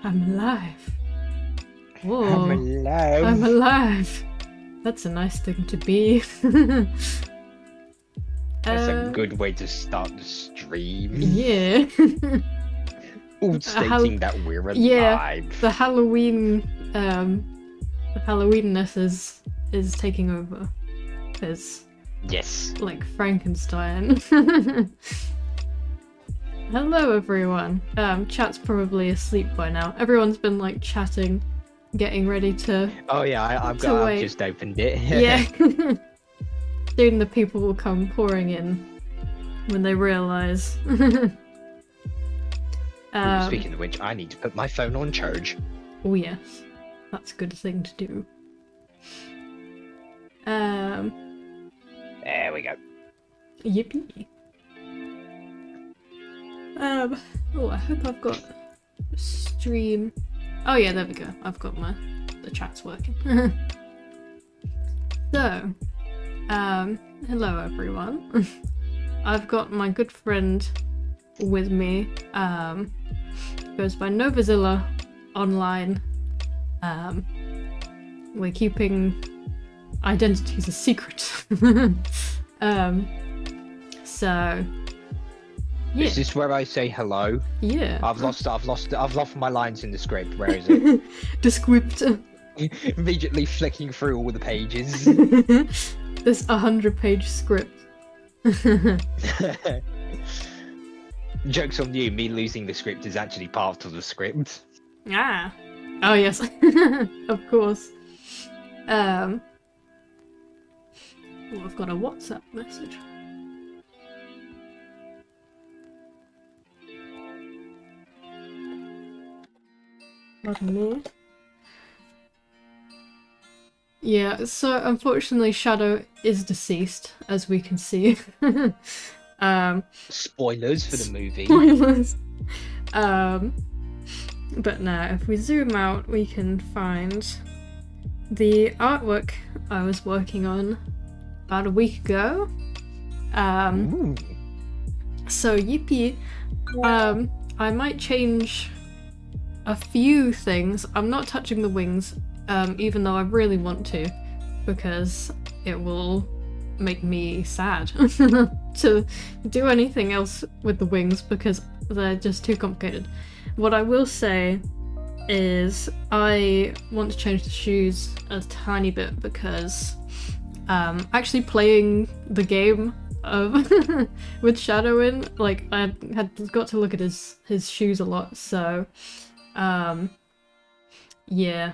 I'm alive. I'm Whoa. alive. I'm alive. That's a nice thing to be. That's a good way to start the stream. Yeah. All stating that we're alive. Yeah, the Halloweenness is taking over. It's Yes. like Frankenstein. Hello everyone. Chat's probably asleep by now. Everyone's been like chatting, getting ready to. Oh yeah, I've wait. just opened it. Yeah. Soon the people will come pouring in when they realise. Speaking of which, I need to put my phone on charge. Oh yes, that's a good thing to do. There we go. Yippee. Oh, I hope I've got stream. Oh yeah, there we go. I've got the chat's working. So, hello everyone. I've got my good friend with me. Goes by Novazilla online. We're keeping identities a secret. So yeah. Is this where I say hello? Yeah. I've lost my lines in the script. Where is it? The script. Immediately flicking through all the pages. This 100-page script. Joke's on you, me losing the script is actually part of the script. Ah. Oh yes. Of course. Oh, I've got a WhatsApp message. Pardon me. Yeah, so unfortunately Shadow is deceased, as we can see. Spoilers for the movie. Spoilers. But now, if we zoom out, we can find the artwork I was working on about a week ago. Ooh. So yippee. I might change a few things. I'm not touching the wings, even though I really want to, because it will make me sad to do anything else with the wings because they're just too complicated. What I will say is I want to change the shoes a tiny bit because actually playing the game of with Shadow in, like, I had got to look at his shoes a lot, so yeah,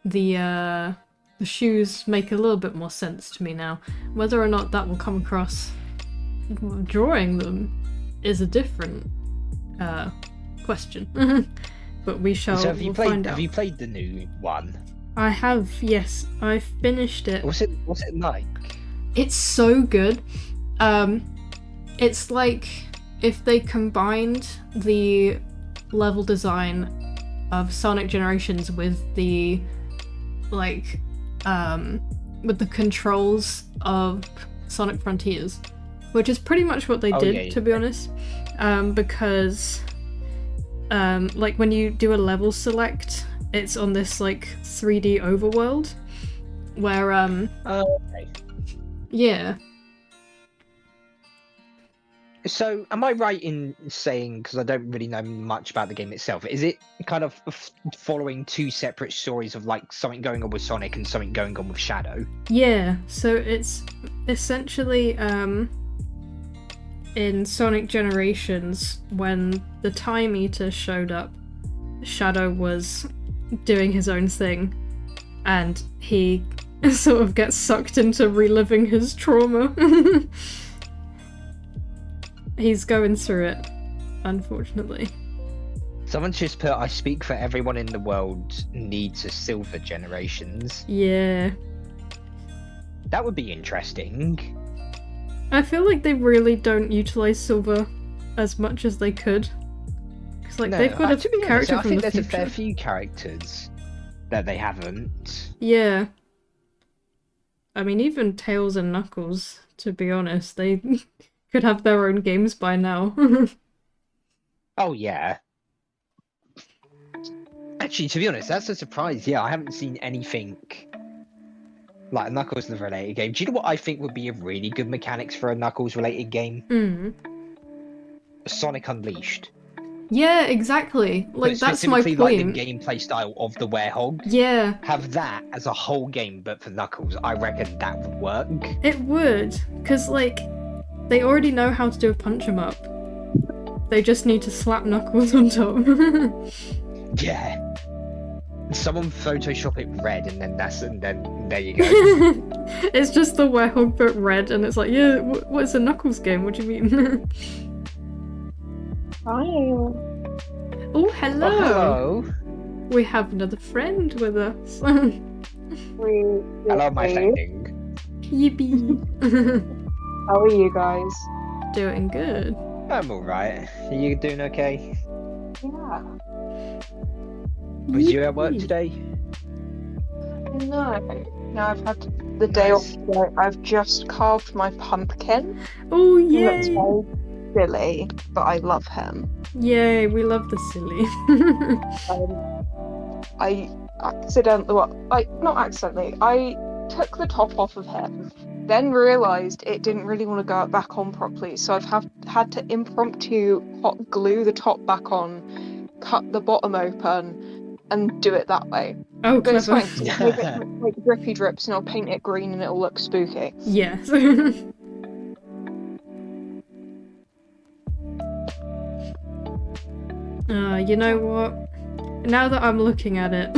the shoes make a little bit more sense to me now. Whether or not that will come across drawing them is a different question. But we shall find out. Have you played the new one? I have, yes. I finished it. What's it like? It's so good. It's like if they combined the level design of Sonic Generations with the with the controls of Sonic Frontiers, which is pretty much what they did, to be honest. Because like when you do a level select, it's on this like 3D overworld where okay. Yeah. So, am I right in saying, because I don't really know much about the game itself, is it kind of following two separate stories of like something going on with Sonic and something going on with Shadow? Yeah, so it's essentially in Sonic Generations, when the Time Eater showed up, Shadow was doing his own thing, and he sort of gets sucked into reliving his trauma. He's going through it, unfortunately. Someone just put, I speak for everyone in the world needs a Silver Generations. Yeah. That would be interesting. I feel like they really don't utilize Silver as much as they could. Because like, they've got a character from the future. I think there's a fair few characters that they haven't. Yeah. I mean, even Tails and Knuckles, to be honest, they could have their own games by now. Oh yeah. Actually, to be honest, that's a surprise. Yeah, I haven't seen anything like a Knuckles related game. Do you know what I think would be a really good mechanics for a Knuckles related game? Hmm. Sonic Unleashed. Yeah, exactly. But Like, that's my specifically, point. like the gameplay style of the Werehog. Yeah, Have that as a whole game, but for Knuckles, I reckon that would work. it would. Because, like, they already know how to do a punch 'em up. They just need to slap Knuckles on top. Yeah. Someone Photoshop it red, and then there you go. It's just the Werehog but red, and it's like, yeah, what is a Knuckles game? What do you mean? Hi. Oh, hello. Oh, hello. We have another friend with us. Hello, my friend. Yippee. How are you guys? Doing good. I'm alright. Are you doing okay? Yeah. Was you at work Yippee. today? No, I've had the day off. Nice. Where I've just carved my pumpkin. Oh, He looks yay. very silly, but I love him. Yay, we love the silly. I accidentally, not accidentally, I took the top off of him, then realised it didn't really want to go back on properly, so I've had to impromptu hot glue the top back on, cut the bottom open, and do it that way. Oh, But it's clever. fine, 'cause it'll make it like drippy drips, and I'll paint it green and it'll look spooky. Yes. You know what? Now that I'm looking at it,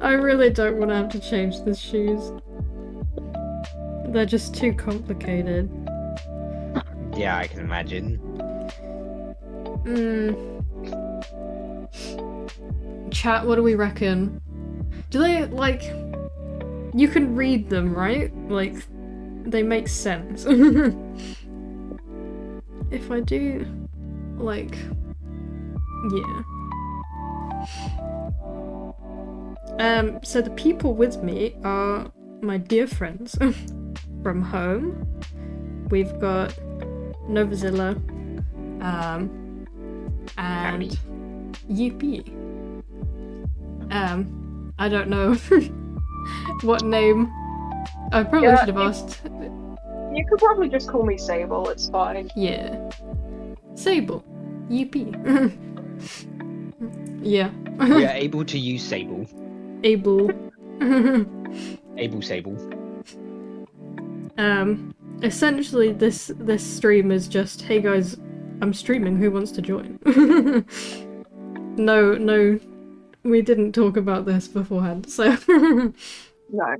I really don't want to have to change the shoes. They're just too complicated. Yeah, I can imagine. Chat, what do we reckon? Do they, like... You can read them, right? Like, they make sense. If I do, like... Yeah. So the people with me are my dear friends from home. We've got Novazilla, and Howdy. Yippee. I don't know what name. I probably Yeah, should have asked. You could probably just call me Sable, it's fine. Yeah. Sable. Yippee. Yeah. We are able to use Sable. Able. Able Sable. Essentially this stream is just, hey guys, I'm streaming, who wants to join? No, we didn't talk about this beforehand, so No.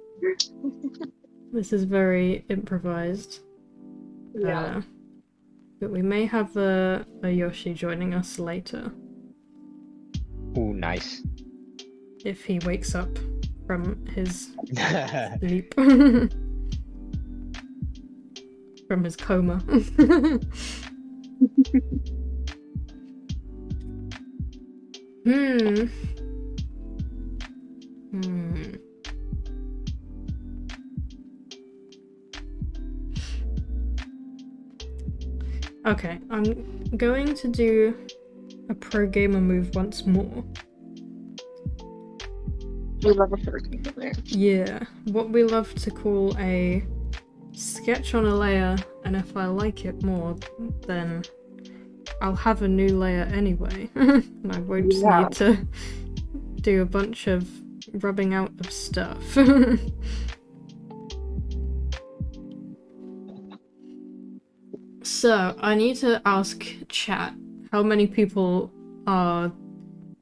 this is very improvised. Yeah. But we may have a Yoshi joining us later, Oh, nice. if he wakes up from his sleep. From his coma. Hmm. Okay, I'm going to do a pro gamer move once more. We love a freaking thing. Yeah, what we love to call a sketch on a layer, and if I like it more, then I'll have a new layer anyway. And I won't Yeah. need to do a bunch of rubbing out of stuff. So, I need to ask chat how many people are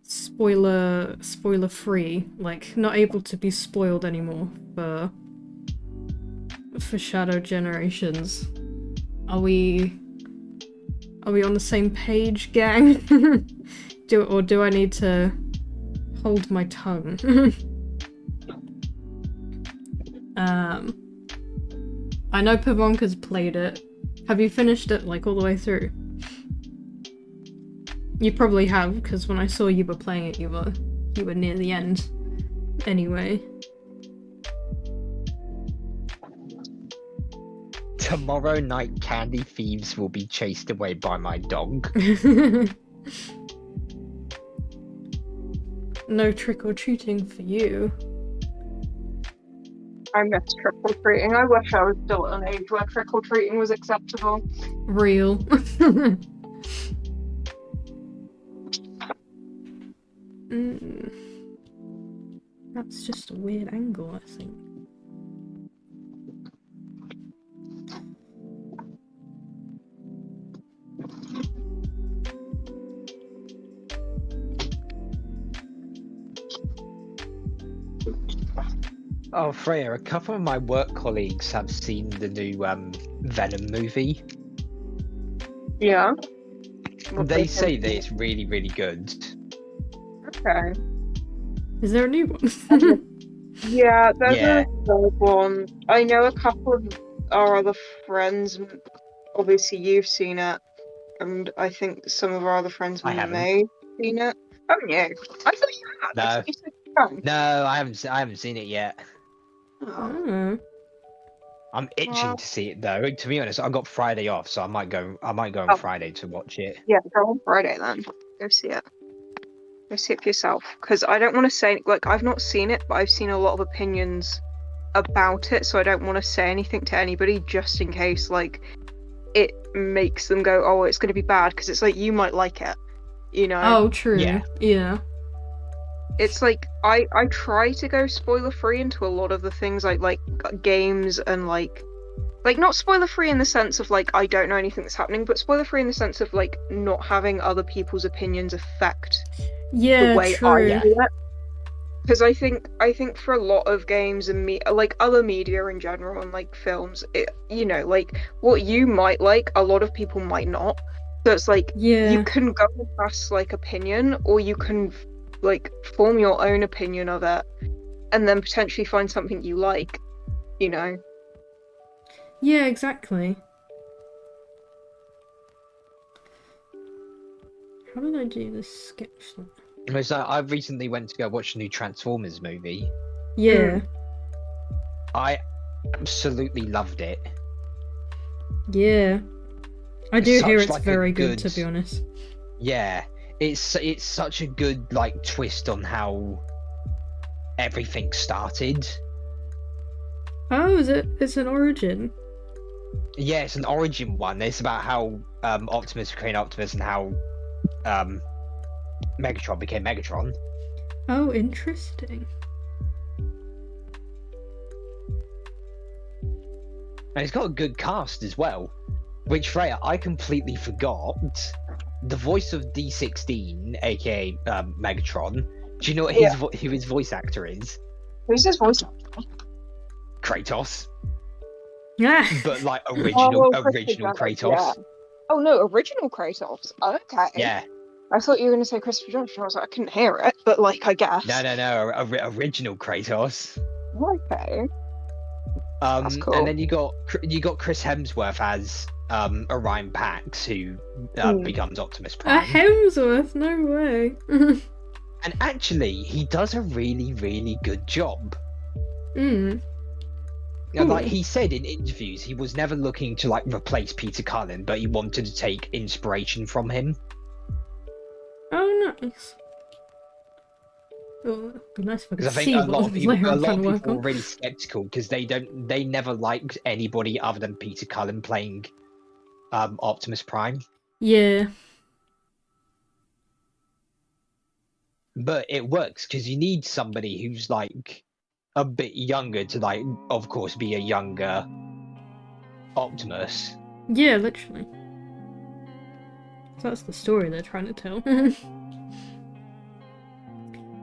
spoiler free, like not able to be spoiled anymore for Shadow Generations. Are we on the same page, gang? do I need to hold my tongue? I know Pavonka's played it. Have you finished it, like, all the way through? You probably have, because when I saw you were playing it, you were near the end. Anyway. Tomorrow night, candy thieves will be chased away by my dog. no trick or treating for you. I miss trick or treating. I wish I was still at an age where trick or treating was acceptable. Real. That's just a weird angle, I think. Oh, Freya, a couple of my work colleagues have seen the new Venom movie. Yeah. They say that it's really, really good. Okay. Is there a new one? Yeah, there's Yeah. a third one. I know a couple of our other friends. Obviously, you've seen it, and I think some of our other friends I haven't. may have seen it. Haven't you? I thought you had. No. I thought you said you hadn't. No, I haven't seen it yet. Oh. Oh. Well- I'm itching to see it though. To be honest, I got Friday off, so I might go on Oh. Friday to watch it. Yeah, go on Friday then. Go see it. Go see it for yourself. Because I don't want to say, like, I've not seen it, but I've seen a lot of opinions about it, so I don't want to say anything to anybody just in case, like, it makes them go, oh, it's going to be bad, because it's like, you might like it, you know? Oh, true. Yeah. Yeah. It's like, I try to go spoiler-free into a lot of the things, like games and, like, not spoiler-free in the sense of, like, I don't know anything that's happening, but spoiler-free in the sense of, like, not having other people's opinions affect Yeah, the way true. I do it. Because I think for a lot of games and like other media in general and like films, you know, like what you might like, a lot of people might not. So it's like Yeah. you can go past like opinion, or you can like form your own opinion of it, and then potentially find something you like. You know. Yeah, exactly. How did I do this sketch thing? So I recently went to go watch the new Transformers movie. Yeah. I absolutely loved it. Yeah. I do Such hear it's like a very good, to good- be honest. Yeah, it's such a good like twist on how everything started. Oh, is it? It's an origin. Yeah, it's an origin one. It's about how Optimus became Optimus and how Megatron became Megatron. Oh, interesting. And it's got a good cast as well. Which, Freya, I completely forgot. The voice of D16, aka Megatron. Do you know what who his voice actor is? Who's his voice actor? Kratos. Ah, But like original Christopher Kratos. Jones, yeah. Oh no, original Kratos. Okay. Yeah. I thought you were going to say Christopher Jones. I was like, I couldn't hear it, but like, I guess. No. Original Kratos. Okay. That's cool. And then you got Chris Hemsworth as Orion Pax, who becomes Optimus a Prime. Hemsworth? No way. And actually, he does a really, really good job. Mm. Like he said in interviews, he was never looking to like replace Peter Cullen, but he wanted to take inspiration from him. Oh, nice. Oh, it'd be nice if I could Because I see think a what lot of people, layer I'm trying to work were on. really skeptical because they never liked anybody other than Peter Cullen playing Optimus Prime. Yeah. But it works because you need somebody who's like a bit younger to like, of course, be a younger Optimus. Yeah, literally. So that's the story they're trying to tell.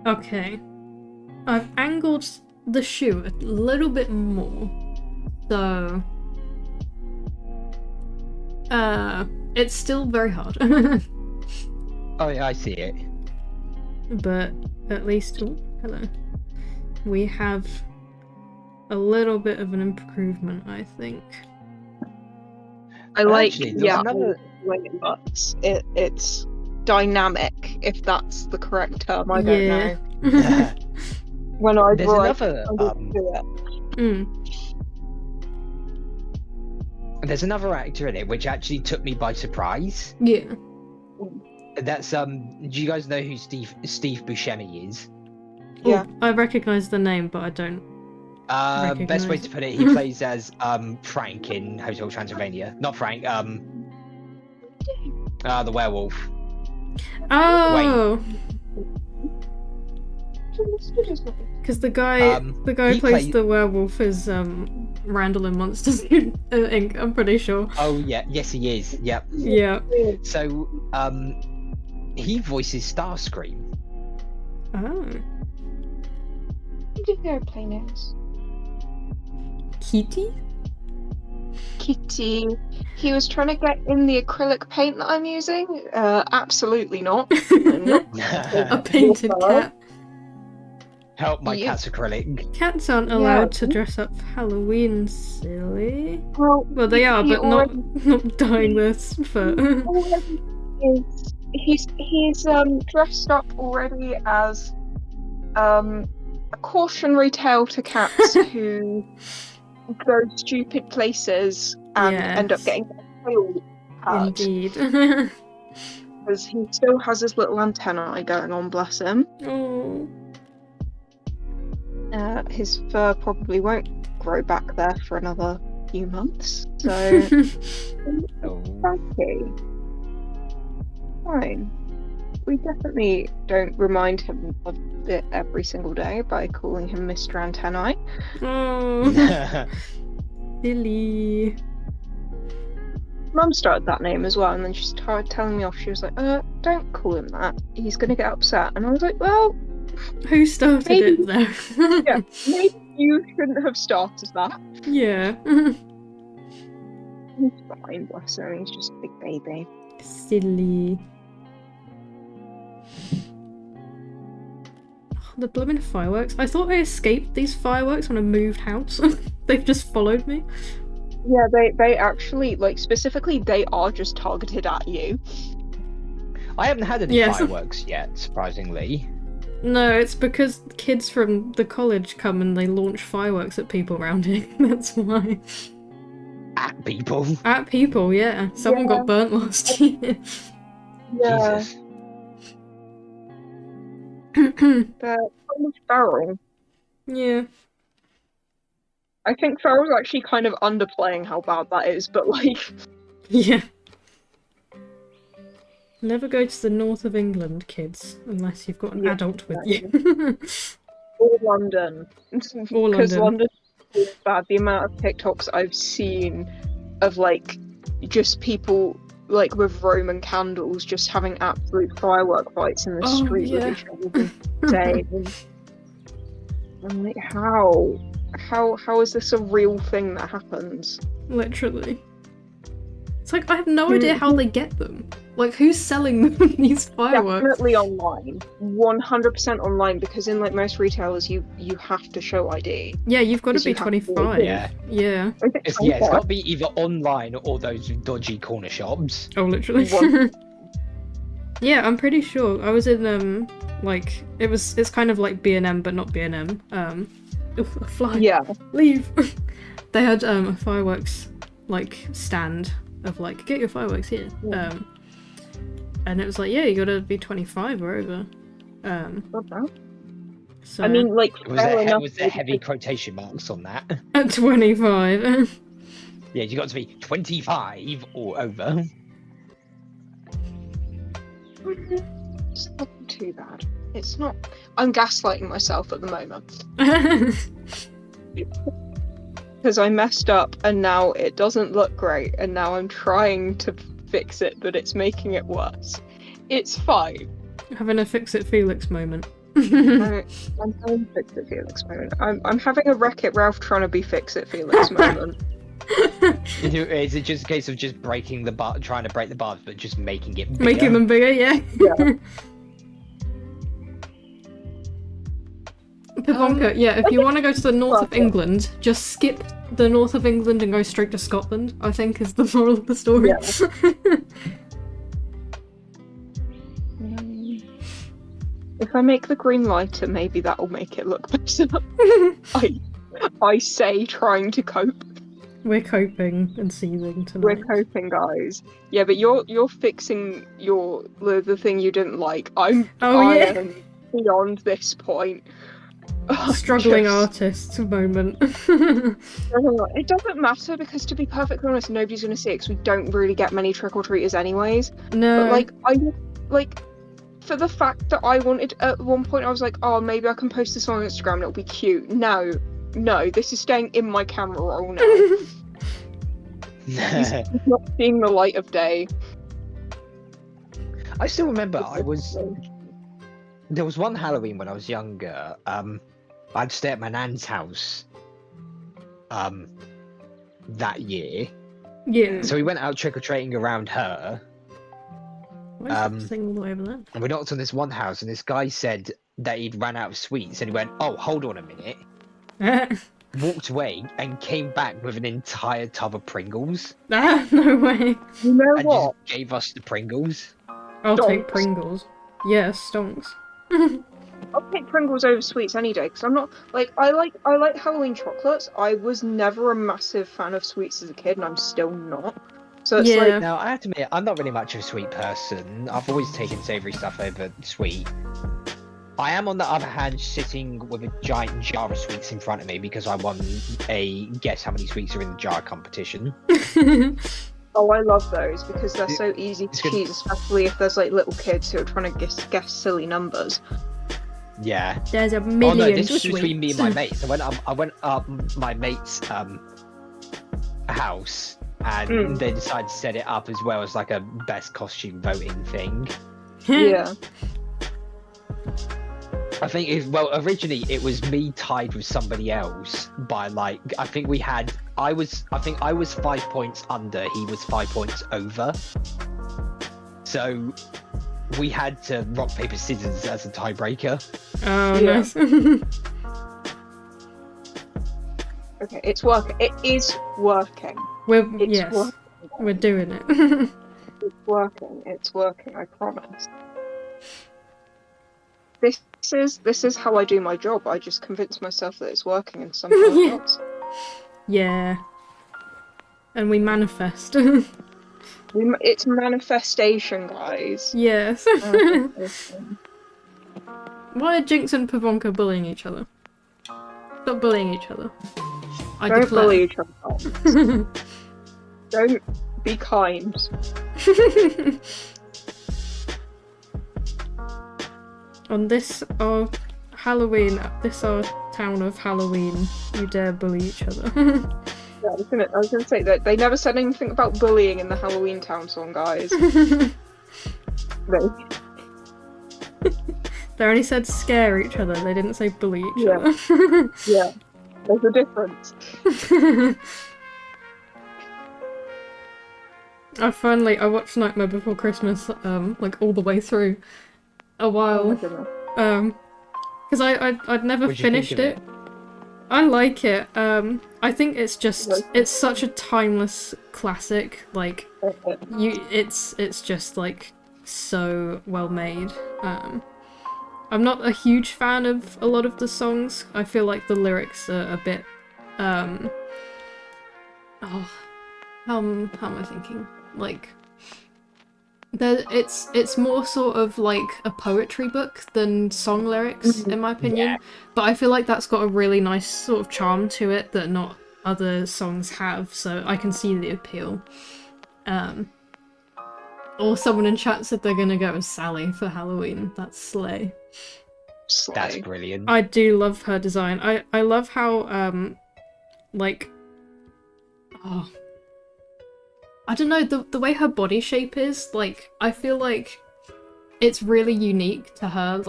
Okay. I've angled the shoe a little bit more. So... it's still very hard. Oh yeah, I see it. But at least... Oh, hello. We have a little bit of an improvement, I think. I like, Actually, there's yeah, another- the way it looks. It's dynamic, if that's the correct term. I don't know. When I There's brought another Mm, there's another actor in it which actually took me by surprise. yeah. That's Do you guys know who Steve Buscemi is? Yeah. I recognise the name, but I don't. Best way Recognise. to put it, he plays as Frank in Hotel Transylvania. Not Frank. The werewolf. Oh, because the guy He who plays play- the werewolf is Randall in Monsters Inc. I'm pretty sure. Oh yeah, yes he is. Yep. Yeah. So he voices Starscream. Oh. What did the airplane is? Kitty? Kitty. He was trying to get in the acrylic paint that I'm using. Absolutely not. A painted cat. Help my Yeah. cat's acrylic. Cats aren't Yeah. allowed to dress up for Halloween, silly. Well, Well, they are, he but not dyeing their fur. He's dressed up already as a cautionary tale to cats who go stupid places and end up Yes. getting their tail hurt, Indeed. because he still has his little antennae going on, bless him. Oh. His fur probably won't grow back there for another few months, so Oh. okay. Fine. We definitely don't remind him of it every single day by calling him Mr. Antennae. Oh. Silly. Mum started that name as well, and then she started telling me off. She was like, don't call him that. He's gonna get upset. And I was like, well, Who started Maybe- it though? yeah, maybe you shouldn't have started that. Yeah. He's fine, bless him. He's just a big baby. Silly. Oh, the blooming fireworks. I thought I escaped these fireworks when I moved house. They've just followed me. Yeah, they actually, like, specifically, they are just targeted at you. I haven't had any Yes. fireworks yet, surprisingly. No, it's because kids from the college come and they launch fireworks at people around here. That's why. At people. At people, yeah. Someone got burnt last year. Jesus. They're kind of feral. Yeah. I think feral's actually kind of underplaying how bad that is, but, like, Yeah. Never go to the north of England, kids, unless you've got an Yeah, adult with you. or London. Or Because London. London is bad. The amount of TikToks I've seen of, like, just people, like, with Roman candles just having absolute firework fights in the Oh, street yeah. with each other. Insane. I'm like, how? How is this a real thing that happens? Literally. It's like, I have no idea how they get them. Like, who's selling them these fireworks? Definitely online. 100% online, because in, like, most retailers you have to show ID. Yeah, you've got to Because be you have to- 25. Yeah. Yeah. It's got to be either online or those dodgy corner shops. Oh, literally. One- Yeah, I'm pretty sure. I was in, like, it's kind of like B&M, but not B&M. Oof, a fly. Yeah. Leave. They had, a fireworks, like, stand of, like, get your fireworks here. Yeah. And it was like, yeah, you gotta be 25 or over. God, no. So I mean, like, Was fair there, enough. was there heavy quotation marks on that? at 25. Yeah, you got to be 25 or over. It's not too bad. It's not. I'm gaslighting myself at the moment because I messed up and now it doesn't look great, and now I'm trying to fix it, but it's making it worse. It's fine. Having a fix it Felix moment. I'm having a fix it Felix moment. I'm having a Wreck It Ralph trying to be fix it Felix moment. Is it just a case of just breaking the bar, trying to break the bars, but just making it bigger? Making them bigger, yeah. Yeah. Pivonka, yeah, if you want to go to the north of Well, England, just skip the north of England and go straight to Scotland, I think is the moral of the story. Yeah. If I make the green lighter, maybe that'll make it look better. I say, trying to cope. We're coping and seething We're tonight. coping, guys. Yeah, but you're fixing the thing you didn't like. I yeah. am beyond this point. Struggling Just- artist moment. It doesn't matter because, to be perfectly honest, nobody's gonna see it because we don't really get many trick or treaters anyways. No. But for the fact that I wanted at one point, I was like, oh, maybe I can post this on Instagram and it'll be cute. No, this is staying in my camera roll now. It's not seeing the light of day. I still remember there was one Halloween when I was younger. I'd stay at my nan's house. That year. Yeah. So we went out trick or treating around her, Why is that thing all the way over there? and we knocked on this one house, and this guy said that he'd ran out of sweets, and he went, "Oh, hold on a minute." Walked away and came back with an entire tub of Pringles, No way. You know and what? just gave us the Pringles. I'll take Stonks. Pringles. Yeah, stonks. I'll take Pringles over sweets any day because I'm not I like Halloween chocolates. I was never a massive fan of sweets as a kid, and I'm still not. So it's Yeah. Now, I have to admit, I'm not really much of a sweet person. I've always taken savoury stuff over sweet. I am, on the other hand, sitting with a giant jar of sweets in front of me because I won a guess how many sweets are in the jar competition. Oh, I love those because they're so easy it's to good. cheat, especially if there's little kids who are trying to guess silly numbers. Yeah. There's a Oh million no, this was sweets. between me and my mates. I went up my mate's house, and they decided to set it up as well as like a best costume voting thing. Yeah. I think originally it was me tied with somebody else by I think I was 5 points under, he was 5 points over. So we had to rock, paper, scissors as a tiebreaker. Oh, Yeah. nice. Okay, it's working. It is working. Yes, working. we're doing it. It's working. It's working. I promise. This is how I do my job. I just convince myself that it's working, and sometimes Yeah. not. Yeah. And we manifest. It's manifestation, guys. Yes. Manifestation. Why are Jinx and Pavonka bullying each other? Stop bullying each other. I Don't declare. bully each other. Don't be kind. On this our Halloween, this our town of Halloween, you dare bully each other. Yeah, I was gonna say that they never said anything about bullying in the Halloween Town song, guys. No. They only said scare each other, they didn't say bully each Yeah. other. Yeah, there's a difference. I watched Nightmare Before Christmas, all the way through a Oh my while. goodness. Because I'd never What'd you think finished of it. I like it. I think it's just it's such a timeless classic. It's just so well made. I'm not a huge fan of a lot of the songs. I feel like the lyrics are a bit how am I thinking? It's more sort of like a poetry book than song lyrics, in my opinion. Yeah. But I feel like that's got a really nice sort of charm to it that not other songs have, so I can see the appeal. Or someone in chat said they're gonna go as Sally for Halloween. That's slay. That's Slay. brilliant. I do love her design. I love how I don't know, the way her body shape is, I feel like it's really unique to her.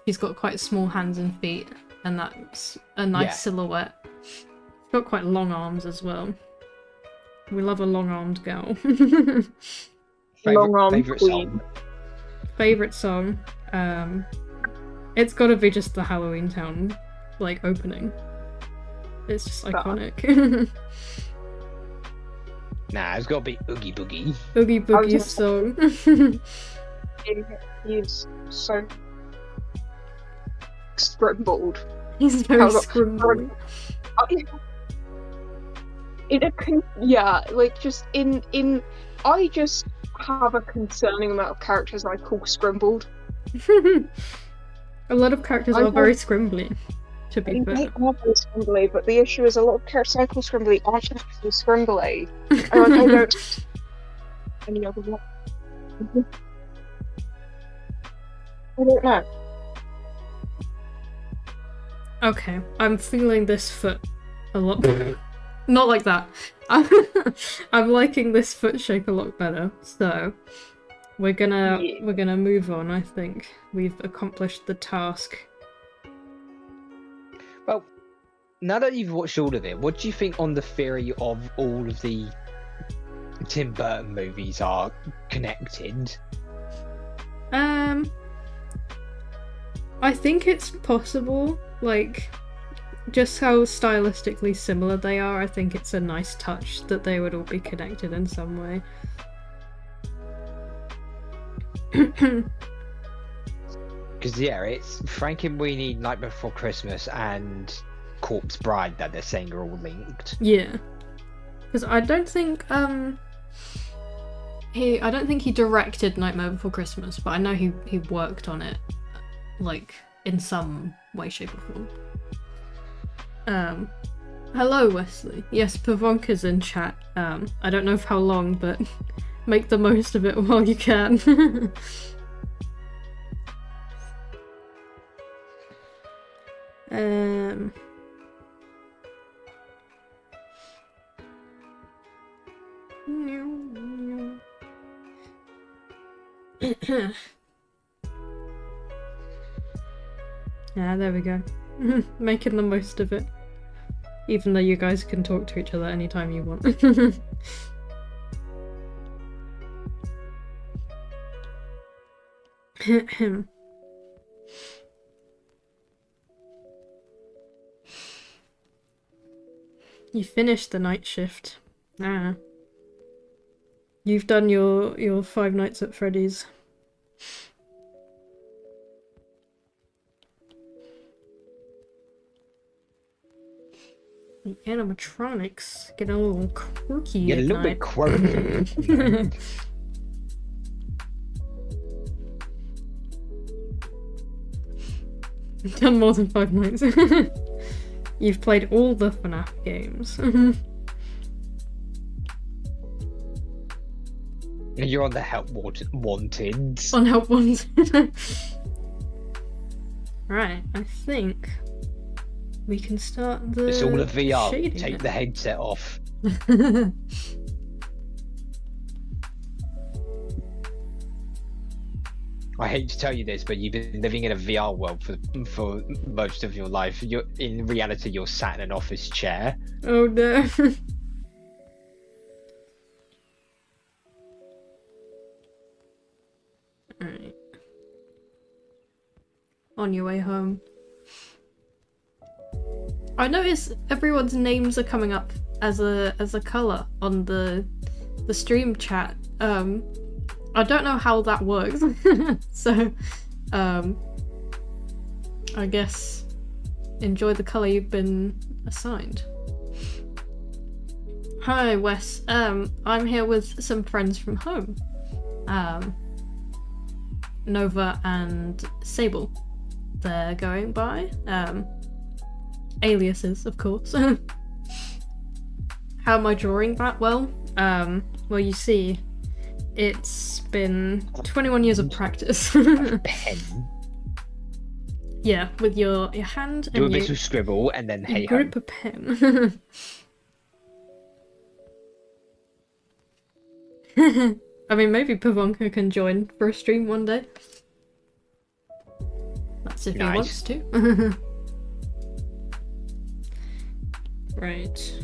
She's got quite small hands and feet, and that's a nice silhouette. She's got quite long arms as well. We love a long-armed girl. Long-armed Favorite queen. song. Favorite song? It's gotta be just the Halloween Town, opening. It's just iconic. Nah, it's got to be Oogie Boogie. Oogie I was Boogie's song. He's so scrambled. He's very How's that- scrimble. like just in I just have a concerning amount of characters I call scrimbled. A lot of characters are very scrimbly, to be fair. They are very scrimbly, but the issue is a lot of characters I call scrimbly aren't actually scrimbly. I don't any other one. I don't know. Okay, I'm feeling this foot a lot. Not like that. I'm liking this foot shape a lot better. So we're gonna move on. I think we've accomplished the task. Well, now that you've watched all of it, what do you think on the theory of all of the Tim Burton movies are connected? I think it's possible, like, just how stylistically similar they are, I think it's a nice touch that they would all be connected in some way. Because, yeah, it's Frankenweenie, Night Before Christmas, and Corpse Bride that they're saying are all linked. Yeah. Because I don't think, he directed Nightmare Before Christmas, but I know he worked on it, like, in some way, shape, or form. Hello, Wesley. Yes, Pavonka's in chat. I don't know for how long, but make the most of it while you can. Yeah, there we go. Making the most of it. Even though you guys can talk to each other anytime you want. You finished the night shift. Ah. You've done your 5 Nights at Freddy's. The animatronics get a little quirky. Get a little bit quirky. Done more than 5 nights. You've played all the FNAF games. You're on the Help Wanted. On Help Wanted. Right, I think we can start the It's all a VR. shading Take it. the headset off. I hate to tell you this, but you've been living in a VR world for most of your life. In reality, you're sat in an office chair. Oh no. Alright. On your way home. I notice everyone's names are coming up as a colour on the stream chat. I don't know how that works. So I guess enjoy the colour you've been assigned. Hi Wes, I'm here with some friends from home. Nova and Sable. They're going by aliases, of course. How am I drawing that? Well, you see, it's been 21 years of practice. Pen. Yeah, with your hand Do a and bit you of scribble and then hey ho. grip a pen. I mean, maybe Pavonka can join for a stream one day. That's if he Nice. wants to. Right.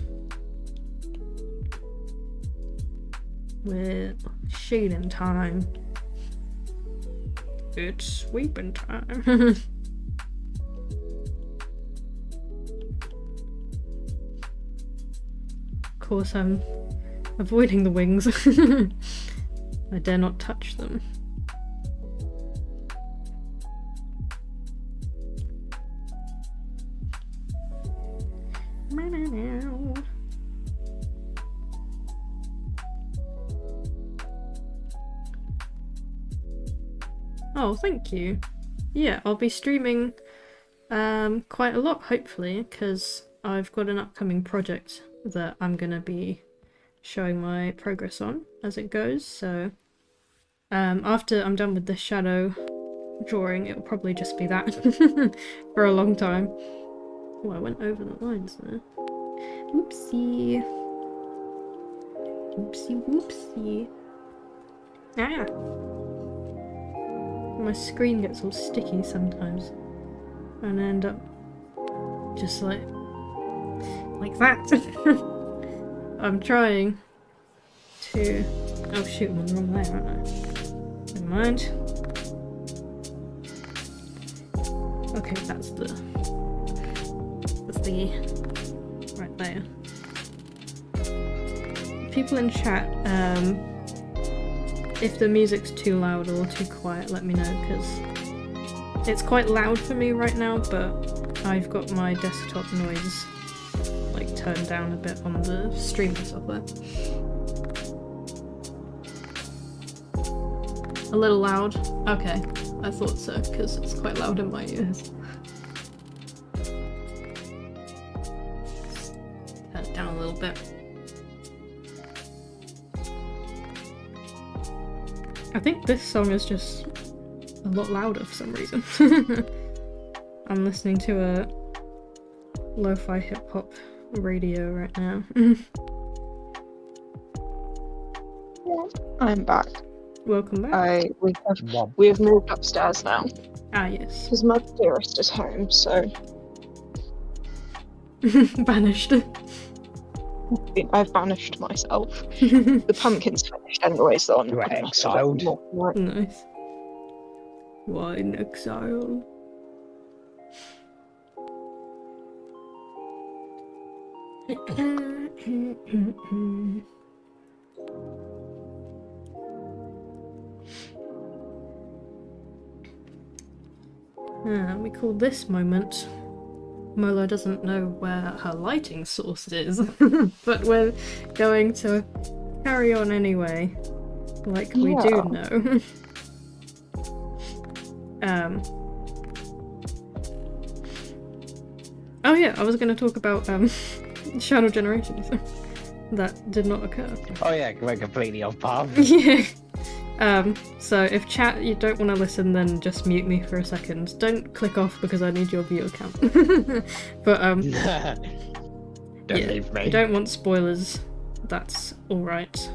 We're shading time. It's sweeping time. Of course, I'm avoiding the wings. I dare not touch them. Oh, thank you. Yeah, I'll be streaming quite a lot, hopefully, because I've got an upcoming project that I'm going to be showing my progress on as it goes, so after I'm done with the shadow drawing, it'll probably just be that for a long time. Oh, I went over the lines there. Oopsie. Oopsie whoopsie. Ah! My screen gets all sticky sometimes. And I end up just like that. I'm trying to... Oh shoot, I'm on the wrong way, aren't I? Never mind. Okay, that's the right there. People in chat, if the music's too loud or too quiet, let me know, because it's quite loud for me right now, but I've got my desktop noise like turned down a bit on the streaming software. A little loud? Okay, I thought so, because it's quite loud in my ears. Turn it down a little bit. I think this song is just a lot louder for some reason. I'm listening to a lo-fi hip-hop radio right now. I'm back. Welcome back. We have moved upstairs now Ah, yes. because my dearest is home. So Banished. I've banished myself. The pumpkin's finished anyway, so I'm You were exiled. Nice. Why in exile? We call this moment. Mola doesn't know where her lighting source is, but we're going to carry on anyway, like we do know. Oh yeah, I was going to talk about Shadow Generations. That did not occur. Oh yeah, we're completely off path. Yeah. So if chat, you don't want to listen, then just mute me for a second. Don't click off because I need your viewer count. But Don't yeah, leave me. if you don't want spoilers, that's alright.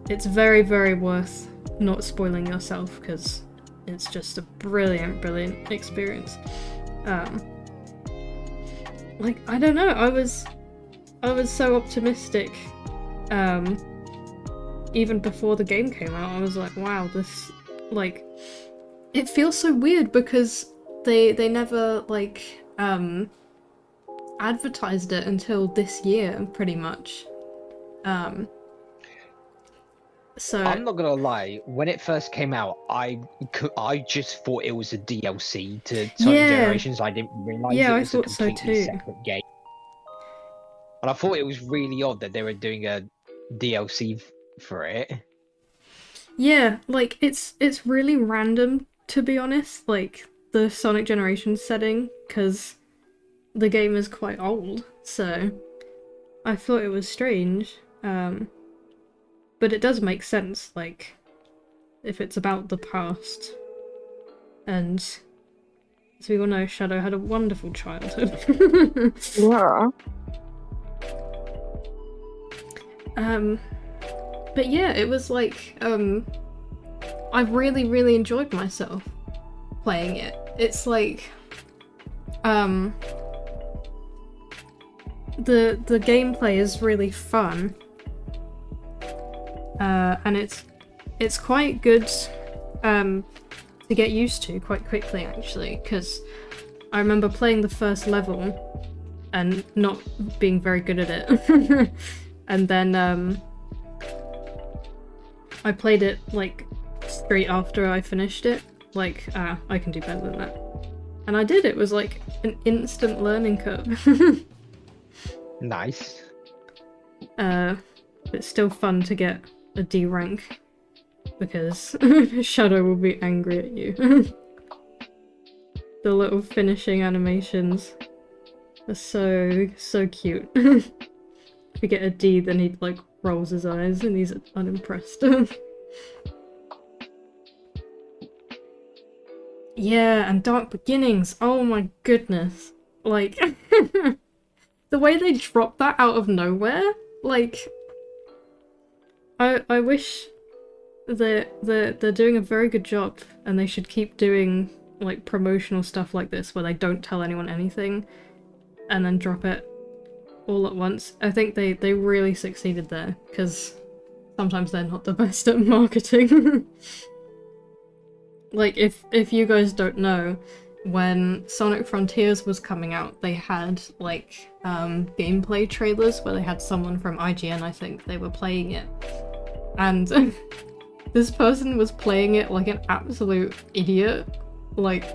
It's very, very worth not spoiling yourself because it's just a brilliant, brilliant experience. Like, I don't know, I was so optimistic. Even before the game came out, I was like, wow, this, like, it feels so weird because they never, like, advertised it until this year, pretty much. So I'm not gonna lie, when it first came out, I just thought it was a DLC to Sonic Generations. I didn't realise it was a completely separate game. And I thought it was really odd that they were doing a DLC for it. yeah, like, it's really random, to be honest, like, the Sonic Generations setting, because the game is quite old, so I thought it was strange. But it does make sense, like, if it's about the past. And as we all know, Shadow had a wonderful childhood. Yeah. But yeah, it was like, I really, really enjoyed myself playing it. It's like, the gameplay is really fun. And it's quite good to get used to quite quickly, actually, because I remember playing the first level and not being very good at it. And then I played it like straight after I finished it, like, I can do better than that. And I did. It was like an instant learning curve. Nice. It's still fun to get a D rank because Shadow will be angry at you. The little finishing animations are so cute. If you get a D, then he like rolls his eyes and he's unimpressed. Yeah, and Dark Beginnings. Oh my goodness. Like, the way they dropped that out of nowhere, like, I wish they're doing a very good job, and they should keep doing like promotional stuff like this where they don't tell anyone anything and then drop it all at once. I think they really succeeded there, because sometimes they're not the best at marketing. Like, if you guys don't know, when Sonic Frontiers was coming out, they had like gameplay trailers where they had someone from IGN, I think, they were playing it, and this person was playing it like an absolute idiot. Like,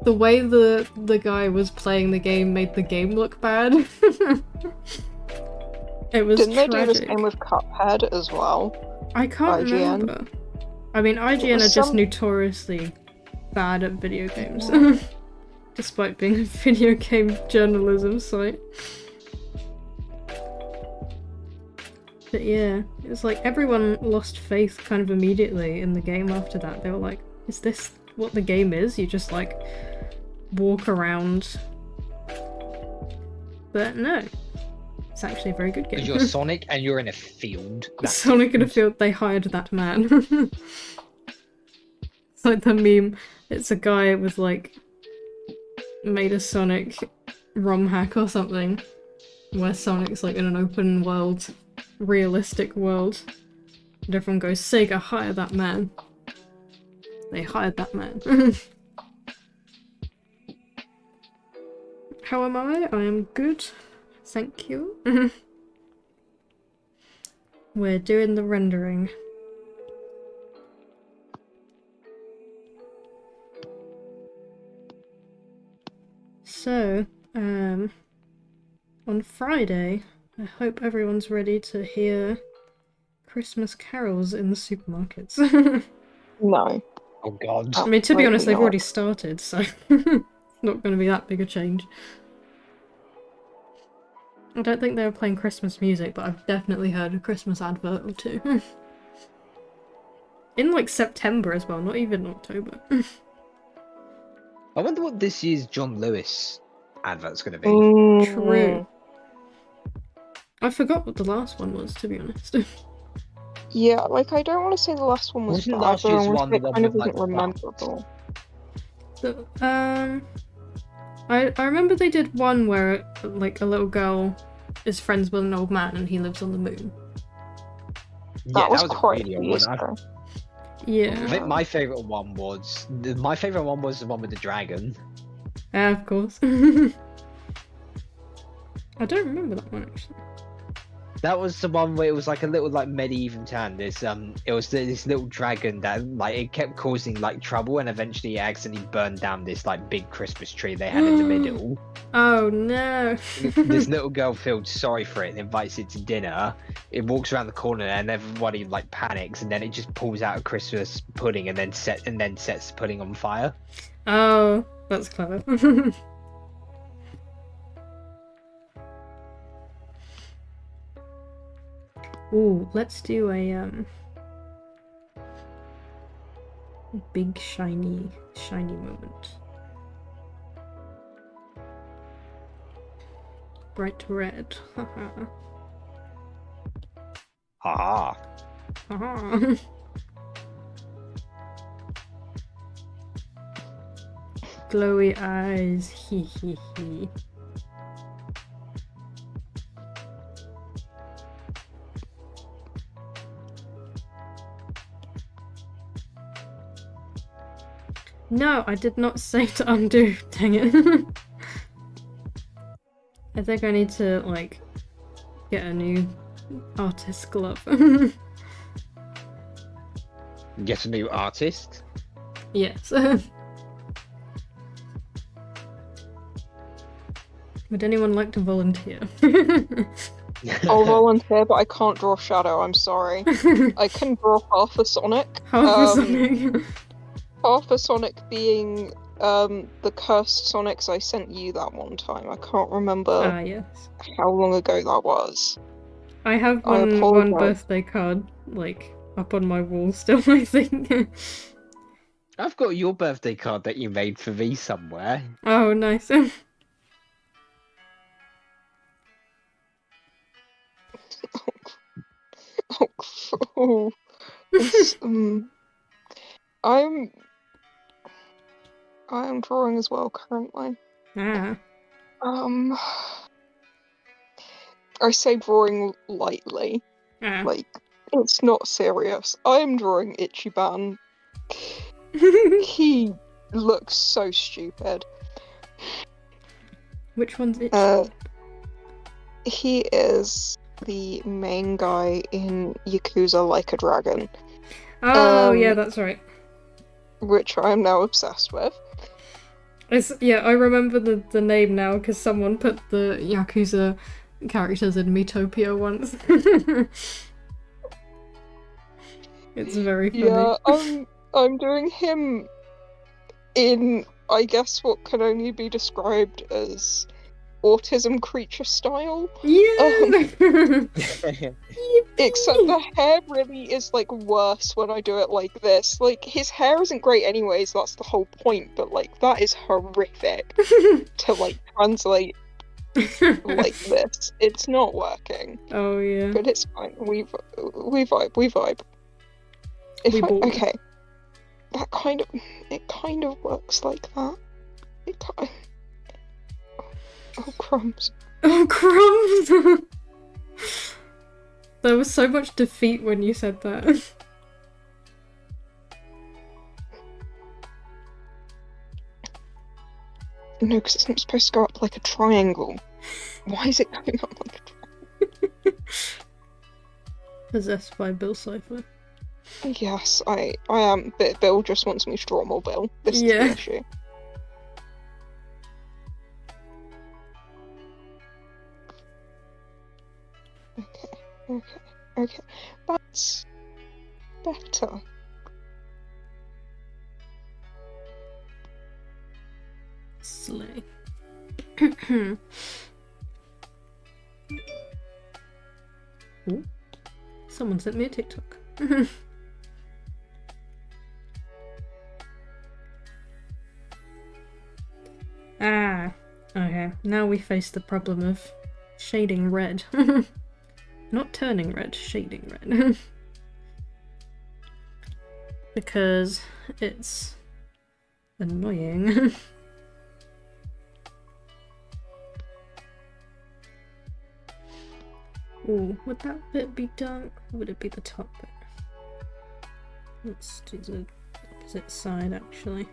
the way the guy was playing the game made the game look bad. It was Didn't tragic. they do the same with Cuphead as well? I can't IGN? remember. I mean, IGN are just notoriously bad at video games. Despite being a video game journalism site. But yeah, it was like everyone lost faith kind of immediately in the game after that. They were like, is this what the game is? You just like walk around. But no, it's actually a very good game. Because you're Sonic and you're in a field. That's Sonic in a it. field, they hired that man. It's like the meme. It's a guy with like made a Sonic ROM hack or something, where Sonic's like in an open world, realistic world, and everyone goes, Sega, hire that man. They hired that man. How am I? I am good. Thank you. We're doing the rendering. So, on Friday, I hope everyone's ready to hear Christmas carols in the supermarkets. No. Oh god. I mean, to be honest, they've not. already started, so it's not going to be that big a change. I don't think they were playing Christmas music, but I've definitely heard a Christmas advert or two. In like September as well, not even October. I wonder what this year's John Lewis advert's going to be. True. I forgot what the last one was, to be honest. Yeah, like I don't want to say the last one was Wasn't bad, last but I year's want one to say the it one kind of with, like, isn't rememberable. So, I remember they did one where like a little girl is friends with an old man and he lives on the moon. That was a quite really a old few years one. ago. Yeah. I think my favourite one was the one with the dragon. Of course. I don't remember that one actually. That was the one where it was like a little like medieval town. This it was this little dragon that like it kept causing like trouble, and eventually it accidentally burned down this like big Christmas tree they had in the middle. Oh no. This little girl feels sorry for it and invites it to dinner. It walks around the corner and everybody like panics, and then it just pulls out a Christmas pudding and then sets the pudding on fire. Oh, that's clever. Ooh, let's do a big shiny moment. Bright red. Haha. Haha. Haha. Glowy eyes. Hee hee hee. No, I did not say to undo. Dang it. I think I need to, like, get a new artist glove. Get a new artist. Yes. Would anyone like to volunteer? I'll volunteer, but I can't draw Shadow, I'm sorry. I can draw half a Sonic. Half a Sonic. Half a Sonic being the cursed Sonics I sent you that one time. I can't remember Ah, yes. how long ago that was. I have I one apologize. birthday card, like, up on my wall still, I think. I've got your birthday card that you made for me somewhere. Oh, nice. Oh, this, I am drawing as well currently. Ah. I say drawing lightly, Ah. like it's not serious. I am drawing Ichiban. He looks so stupid. Which one's it? He is the main guy in Yakuza Like a Dragon, Oh, yeah, that's right. which I am now obsessed with. Yeah, I remember the name now because someone put the Yakuza characters in Miitopia once. It's very funny. Yeah, I'm doing him in, I guess, what can only be described as autism creature style. Yeah! Except the hair really is like worse when I do it like this. Like his hair isn't great anyways, that's the whole point, but like that is horrific to like translate like this. It's not working. Oh, yeah. But it's fine. We vibe. Okay. That kind of works like that. Oh crumbs. Oh, crumbs! There was so much defeat when you said that. No, because it's not supposed to go up like a triangle. Why is it going up like a triangle? Possessed by Bill Cipher. Yes, I am. But Bill just wants me to draw more Bill. This is the issue. Okay. That's better. Slay. Ooh. Someone sent me a TikTok. Ah, okay. Now we face the problem of shading red. Not turning red, shading red. Because it's annoying. Ooh, would that bit be dark? Or would it be the top bit? Let's do the opposite side actually.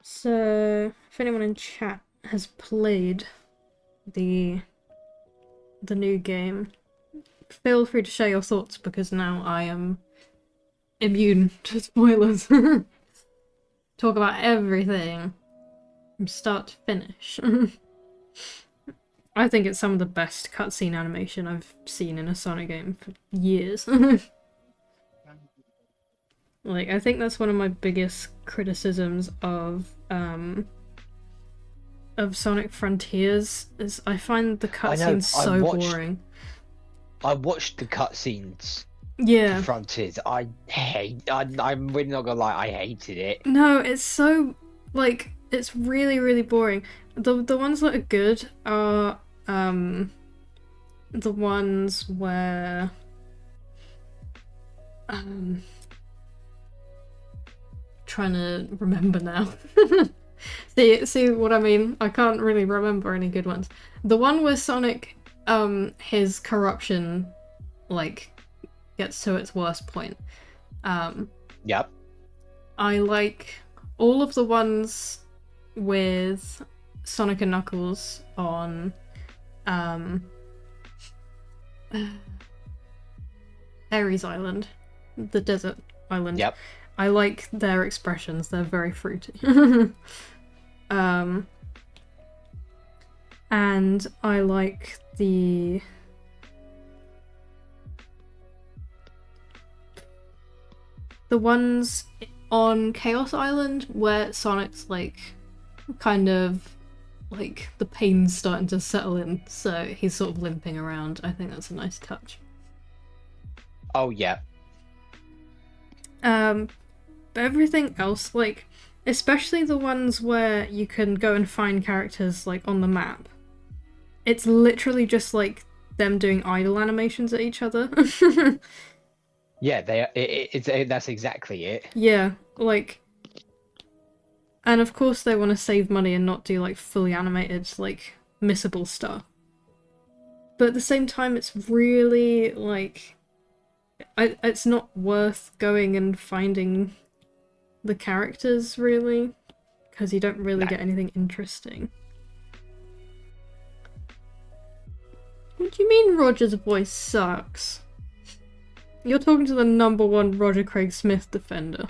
So, if anyone in chat has played the new game, feel free to share your thoughts because now I am immune to spoilers. Talk about everything from start to finish. I think it's some of the best cutscene animation I've seen in a Sonic game for years. Like, I think that's one of my biggest criticisms of Sonic Frontiers is I find the cutscenes so boring. I watched the cutscenes. Yeah. Frontiers. I'm really not gonna lie, I hated it. No, it's so like it's really, really boring. The ones that are good are the ones where trying to remember now. See what I mean? I can't really remember any good ones. The one where Sonic his corruption like gets to its worst point. Yep. I like all of the ones with Sonic and Knuckles on Ares Island, the desert island. Yep. I like their expressions. They're very fruity. And I like the ones on Chaos Island where Sonic's like kind of like the pain's starting to settle in, so he's sort of limping around. I think that's a nice touch. Oh yeah. But everything else, like especially the ones where you can go and find characters like on the map, it's literally just like them doing idle animations at each other. Yeah, that's exactly it. Yeah, like, and of course they want to save money and not do like fully animated, like missable stuff. But at the same time, it's really like, it's not worth going and finding the characters really, because you don't really get anything interesting. What do you mean Roger's voice sucks? You're talking to the #1 Roger Craig Smith defender.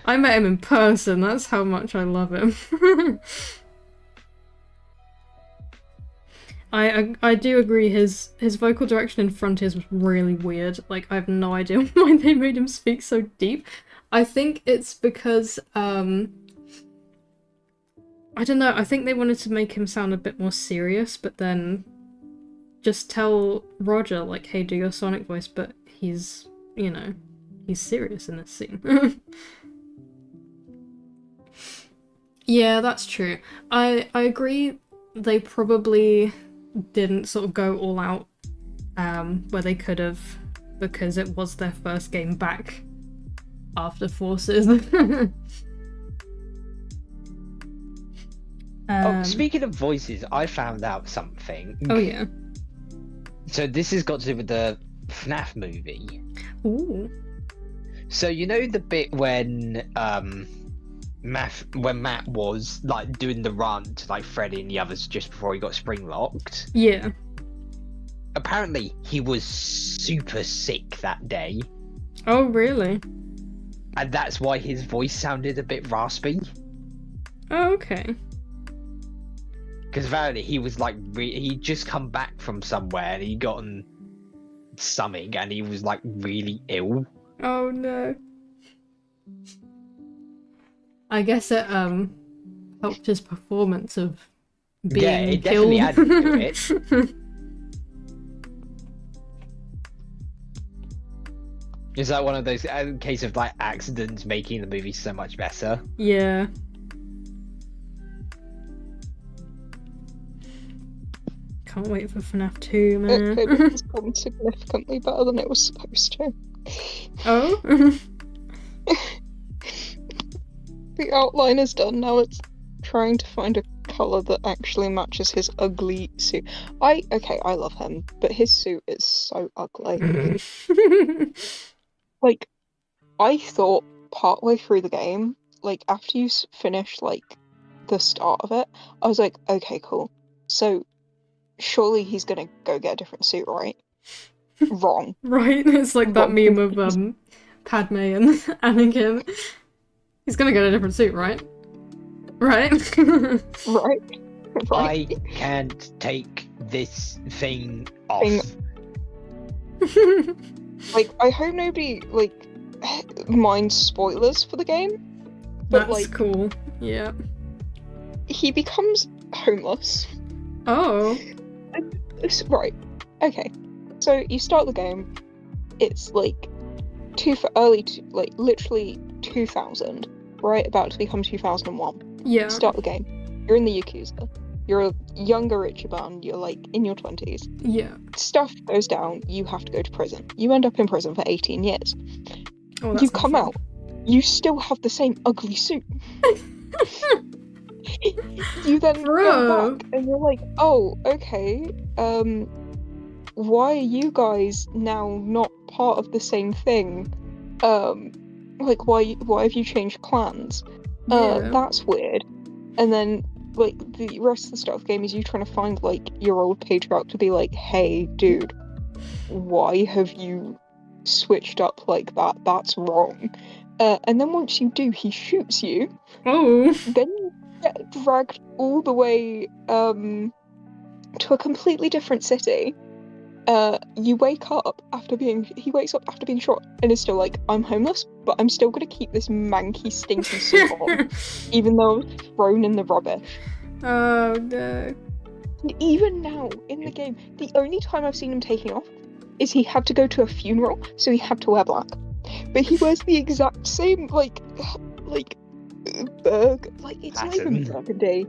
I met him in person, that's how much I love him. I do agree, his vocal direction in Frontiers was really weird. Like, I have no idea why they made him speak so deep. I think it's because, I don't know, I think they wanted to make him sound a bit more serious, but then just tell Roger, like, hey, do your Sonic voice, but he's, you know, he's serious in this scene. Yeah, that's true. I agree they probably didn't sort of go all out where they could have, because it was their first game back after Forces. Speaking of voices, I found out something. Oh yeah. So this has got to do with the FNAF movie. Ooh. So you know the bit when Matt was like doing the run to like Freddy and the others just before he got spring locked? Yeah. Apparently he was super sick that day. Oh really? And that's why his voice sounded a bit raspy. Oh, okay. Because apparently he was like, he'd just come back from somewhere and he'd gotten something and he was like really ill. Oh no. I guess it helped his performance of being Yeah, it killed. definitely added to it. Is that one of those case of like accidents making the movie so much better? Yeah. Can't wait for FNAF 2, man. It has gone significantly better than it was supposed to. Oh? The outline is done, now it's trying to find a colour that actually matches his ugly suit. I love him, but his suit is so ugly. Like, I thought partway through the game, like, after you finish, like, the start of it, I was like, okay, cool. So, surely he's gonna go get a different suit, right? Wrong. Right? It's like that meme of Padme and Anakin. He's gonna get a different suit, right? Right? Right. I can't take this thing off. Like, I hope nobody, like, minds spoilers for the game. But, That's like, cool. Yeah. he becomes homeless. Oh. Right. Okay. So you start the game. It's like literally 2000, right? About to become 2001. Yeah. Start the game. You're in the Yakuza. You're a younger Ichiban. You're like in your 20s. Yeah. Stuff goes down. You have to go to prison. You end up in prison for 18 years. Oh, that's You not come fun. out. You still have the same ugly suit. You then Bro. go back and you're like, oh, okay, why are you guys now not part of the same thing? Like, why have you changed clans? Yeah. That's weird. And then, like, the rest of the start of the game is you trying to find, like, your old patriarch to be like, hey, dude, why have you switched up like that? That's wrong. And then once you do, he shoots you. Oh. Then you get dragged all the way to a completely different city. He wakes up after being shot and is still like, I'm homeless, but I'm still gonna keep this manky, stinky suit on, even though I was thrown in the rubbish. Oh no. And even now, in the game, the only time I've seen him taking off is he had to go to a funeral, so he had to wear black. But he wears the exact same, it's not even burgundy.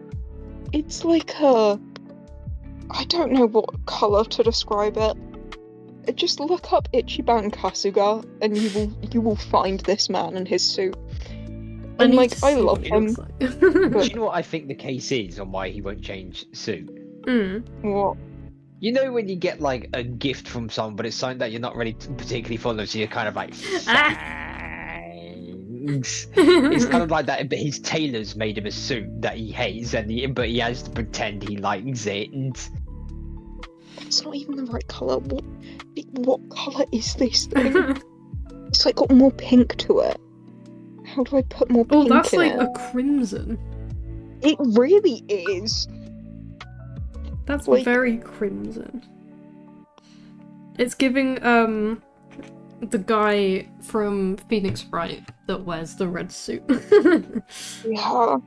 It's like I don't know what colour to describe it. Just look up Ichiban Kasuga and you will find this man and his suit. And I love him. Do you know what I think the case is on why he won't change suit? What? You know when you get like a gift from someone, but it's something that you're not really particularly fond of, so you're kind of like, thanks. It's kind of like that, but his tailor's made him a suit that he hates, but he has to pretend he likes it. It's not even the right colour. What colour is this thing? It's like got more pink to it. How do I put more pink in it? Oh, that's like a crimson. It really is. That's like, very crimson. It's giving the guy from Phoenix Wright that wears the red suit. Yeah.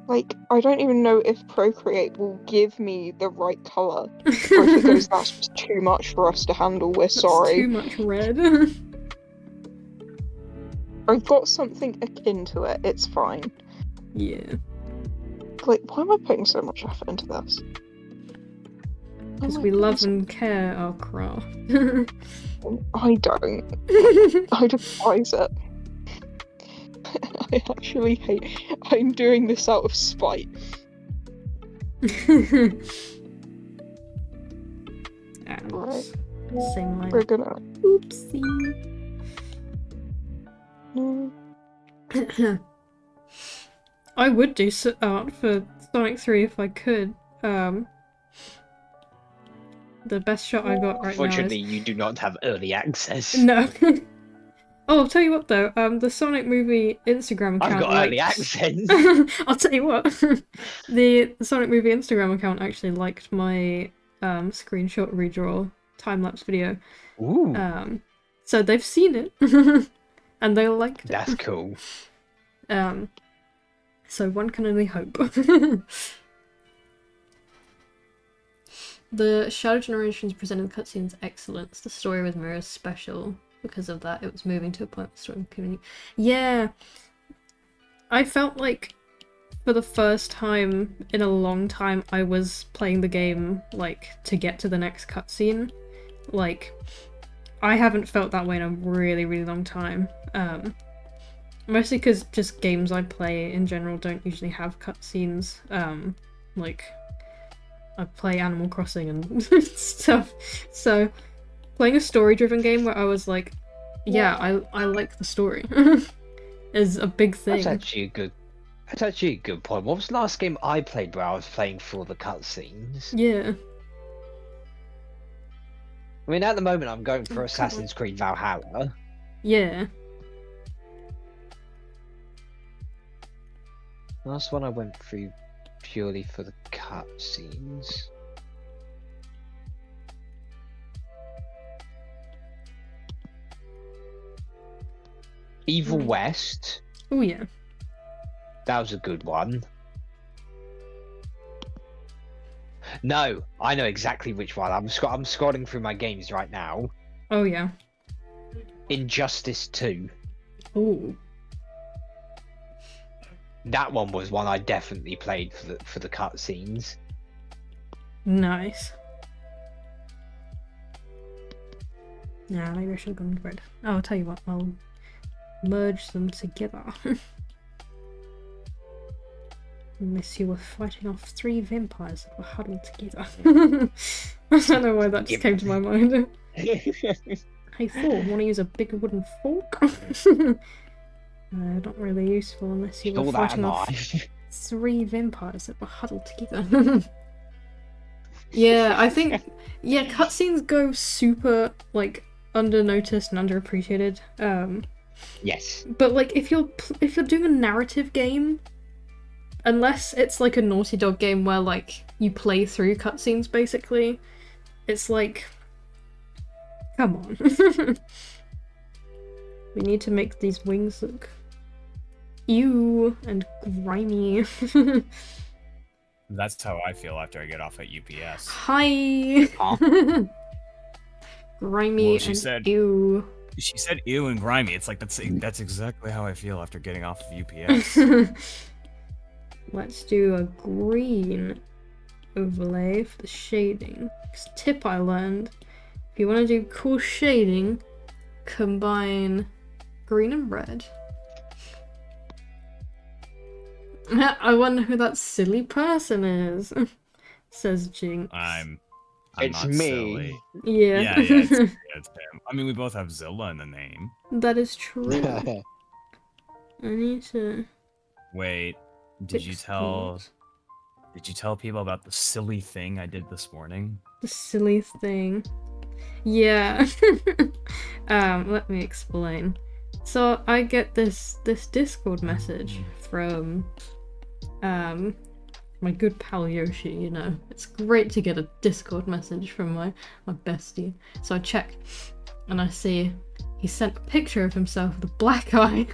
Like, I don't even know if Procreate will give me the right colour. Or if it goes, that's just too much for us to handle, we're sorry. Too much red. I've got something akin to it, it's fine. Yeah. Like, why am I putting so much effort into this? Because we love and care our craft. I don't. I despise it. I actually hate. I'm doing this out of spite. Right. Same line. We're gonna. Oopsie. No. I would do art for Sonic 3 if I could. The best shot I got right now is... Unfortunately, you do not have early access. No. Oh, I'll tell you what though, the Sonic Movie Instagram account... I've got early access! I'll tell you what, the Sonic Movie Instagram account actually liked my screenshot redraw time-lapse video. Ooh. So they've seen it, and they liked it. That's cool. So one can only hope. The Shadow Generations presented cutscenes excellence. The story with Mirror is special. Because of that, it was moving to a point of strong community. Yeah, I felt like for the first time in a long time, I was playing the game like to get to the next cutscene. Like, I haven't felt that way in a really, really long time. Mostly because just games I play in general don't usually have cutscenes. Like, I play Animal Crossing and stuff, so playing a story-driven game where I was like, yeah, I like the story is a big thing. That's actually a good point. What was the last game I played where I was playing for the cutscenes? Yeah. I mean, at the moment I'm going for Assassin's Creed Valhalla. Yeah. Last one I went through purely for the cutscenes. Evil West. Oh yeah. That was a good one. No, I know exactly which one. I'm scrolling through my games right now. Oh yeah. Injustice 2. Oh. That one was one I definitely played for the cutscenes. Nice. Nah, maybe I should have gone to bed. Oh, I'll tell you what, I'll merge them together. Unless you were fighting off 3 vampires that were huddled together. I don't know why that just came to my mind. Hey Thor, want to use a big wooden fork? Not really useful unless you were fighting off 3 vampires that were huddled together. Yeah, I think cutscenes go super like under noticed and underappreciated. Yes. But like if you're doing a narrative game, unless it's like a Naughty Dog game where like you play through cutscenes basically, it's like, come on. We need to make these wings look ew and grimy. That's how I feel after I get off at UPS. Hi. Huh? Grimy Well, she and said- ew. She said ew and grimy. It's like that's exactly how I feel after getting off of UPS. Let's do a green overlay for the shading. This tip I learned: if you want to do cool shading, combine green and red. I wonder who that silly person is, says Jing. I'm It's not me. silly. Yeah, It's him. I mean, we both have Zilla in the name. that is true. I need to. Wait, did you fix tell? these. Did you tell people about the silly thing I did this morning? The silly thing. Yeah. Let me explain. So I get this Discord message from my good pal Yoshi, you know. It's great to get a Discord message from my bestie. So I check and I see he sent a picture of himself with a black eye.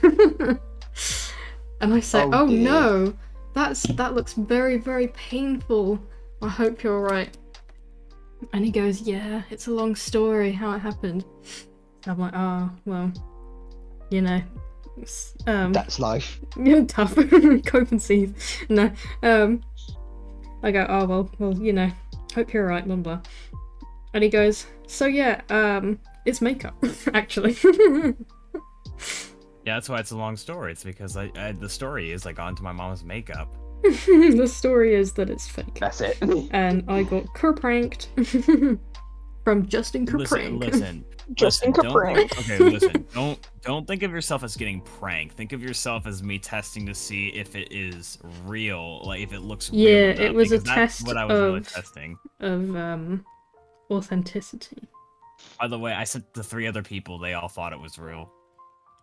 And I say, Oh, "Oh dear. no, that looks very, very painful. I hope you're alright." And he goes, "Yeah, it's a long story how it happened." I'm like, "Oh, well, you know, it's, That's life. tough. Cope and seethe." No, I go, "Oh, well, you know, hope you're alright, blah blah." And he goes, "So yeah, it's makeup, actually." Yeah, that's why it's a long story. It's because the story is like onto my mom's makeup. The story is that it's fake. That's it. And I got pranked from Justin Kerprank. Listen. Justin listen, don't- Kerprank. Okay, listen. Don't think of yourself as getting pranked. Think of yourself as me testing to see if it is real, like if it looks real. Yeah, enough, it was a because that's test what I was really of- testing. Of authenticity. By the way, I sent the 3 other people. They all thought it was real.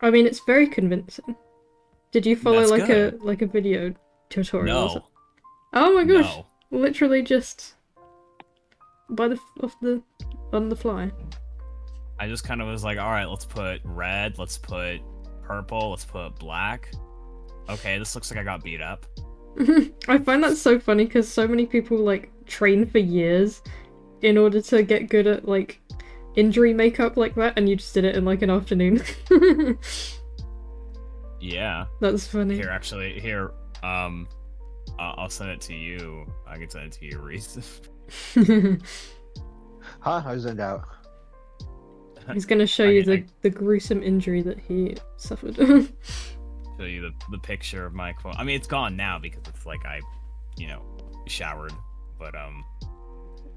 I mean, it's very convincing. Did you follow That's good. a video tutorial? or No. something? Oh my gosh! No. Literally just on the fly. I just kind of was like, all right, let's put red, let's put purple, let's put black. Okay, this looks like I got beat up. I find that so funny because so many people like train for years in order to get good at like injury makeup like that, and you just did it in like an afternoon. Yeah. That's funny. Here, I'll send it to you. I can send it to you, Reese. Huh? I zoned out. He's gonna show I- you I- the gruesome injury that he suffered. Show you the picture of my quote. I mean, it's gone now because it's like I, showered. But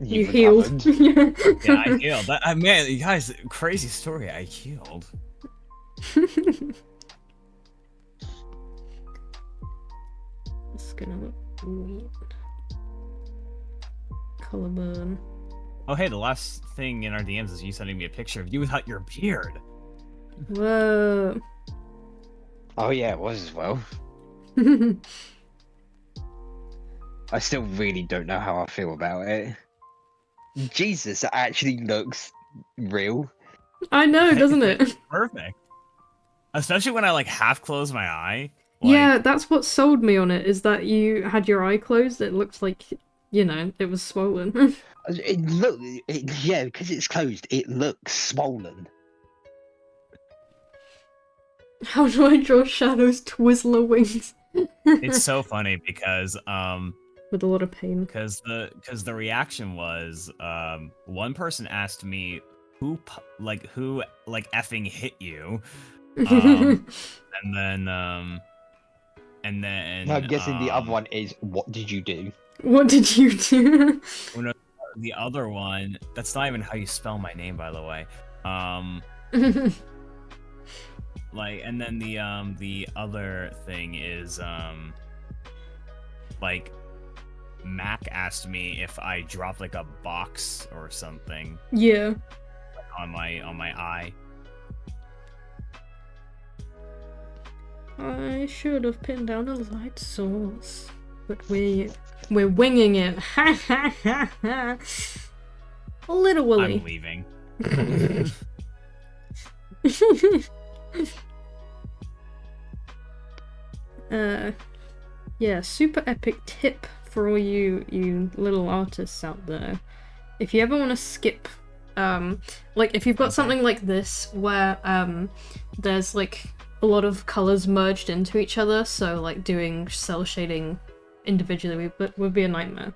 You You've healed. recovered. yeah, I healed. Man, you guys, crazy story. I healed. It's gonna look weird. Color burn. Oh, hey, the last thing in our DMs is you sending me a picture of you without your beard. Whoa. Oh yeah, it was as well. I still really don't know how I feel about it. Jesus, it actually looks real. I know, doesn't it? Perfect. Especially when I like half close my eye. Yeah, that's what sold me on it, is that you had your eye closed. It looked like, it was swollen. Yeah, because it's closed, it looks swollen. How do I draw Shadow's Twizzler wings? It's so funny because With a lot of pain. because the reaction was one person asked me who effing hit you, and then I'm guessing the other one is, what did you do? What did you do? the other one, that's not even how you spell my name, by the way. And then the other thing is Mac asked me if I dropped like a box or something Yeah. on my eye. I should have pinned down a light source, but we're winging it. Ha ha ha ha. Literally. I'm leaving. Yeah, super epic tip for all you little artists out there. If you ever want to skip, like if you've got something like this where there's like a lot of colors merged into each other, so like doing cell shading individually would be a nightmare.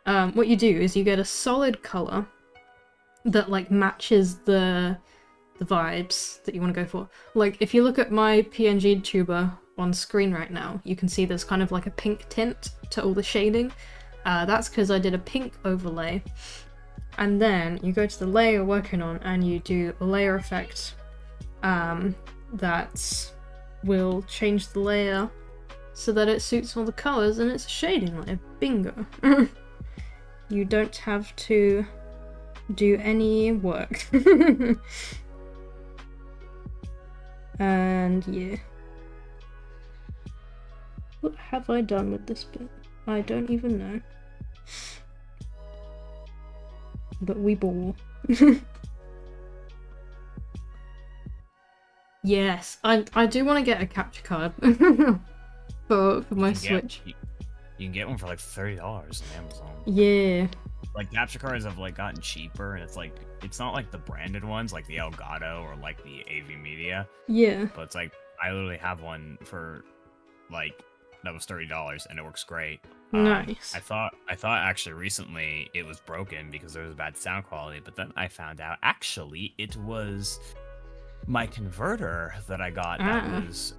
What you do is you get a solid color that like matches the vibes that you want to go for. Like if you look at my PNG tuber on screen right now, you can see there's kind of like a pink tint to all the shading. That's because I did a pink overlay. And then you go to the layer you're working on and you do a layer effect that will change the layer so that it suits all the colors and it's a shading layer. Bingo. You don't have to do any work. And yeah. What have I done with this bit? I don't even know. But we ball. Yes, I do want to get a capture card for my Switch. You can get one for like $30 on Amazon. Yeah. Like capture cards have like gotten cheaper, and it's not like the branded ones like the Elgato or like the AV Media, Yeah. but it's like I literally have one for like that was $30 and it works great. Nice. I thought actually recently it was broken because there was bad sound quality, but then I found out actually it was my converter that I got that was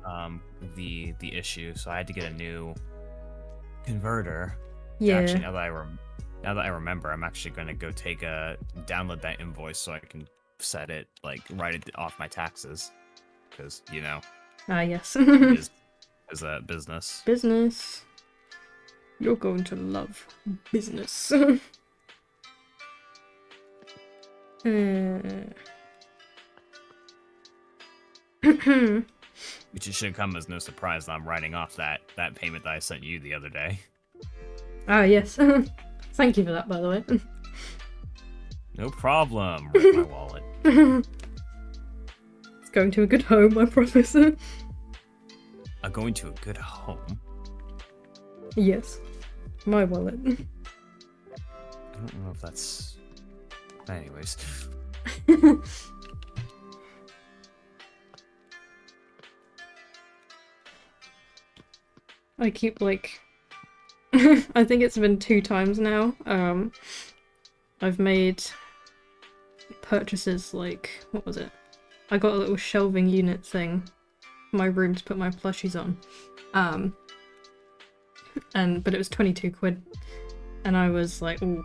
the issue, so I had to get a new converter. Yeah. Actually, now that I remember, I'm actually gonna go download that invoice so I can set it, like, write it off my taxes, because you know. Yes. is a business. Business. You're going to love business. Which it should come as no surprise that I'm writing off that payment that I sent you the other day. Ah, yes. Thank you for that, by the way. No problem. Rip my wallet. It's going to a good home, I promise. I'm going to a good home. Yes. My wallet. I don't know if that's... Anyways. I keep, like... I think it's been 2 times now. I've made purchases, like... What was it? I got a little shelving unit thing for my room to put my plushies on. But it was 22 quid. And I was like, ooh,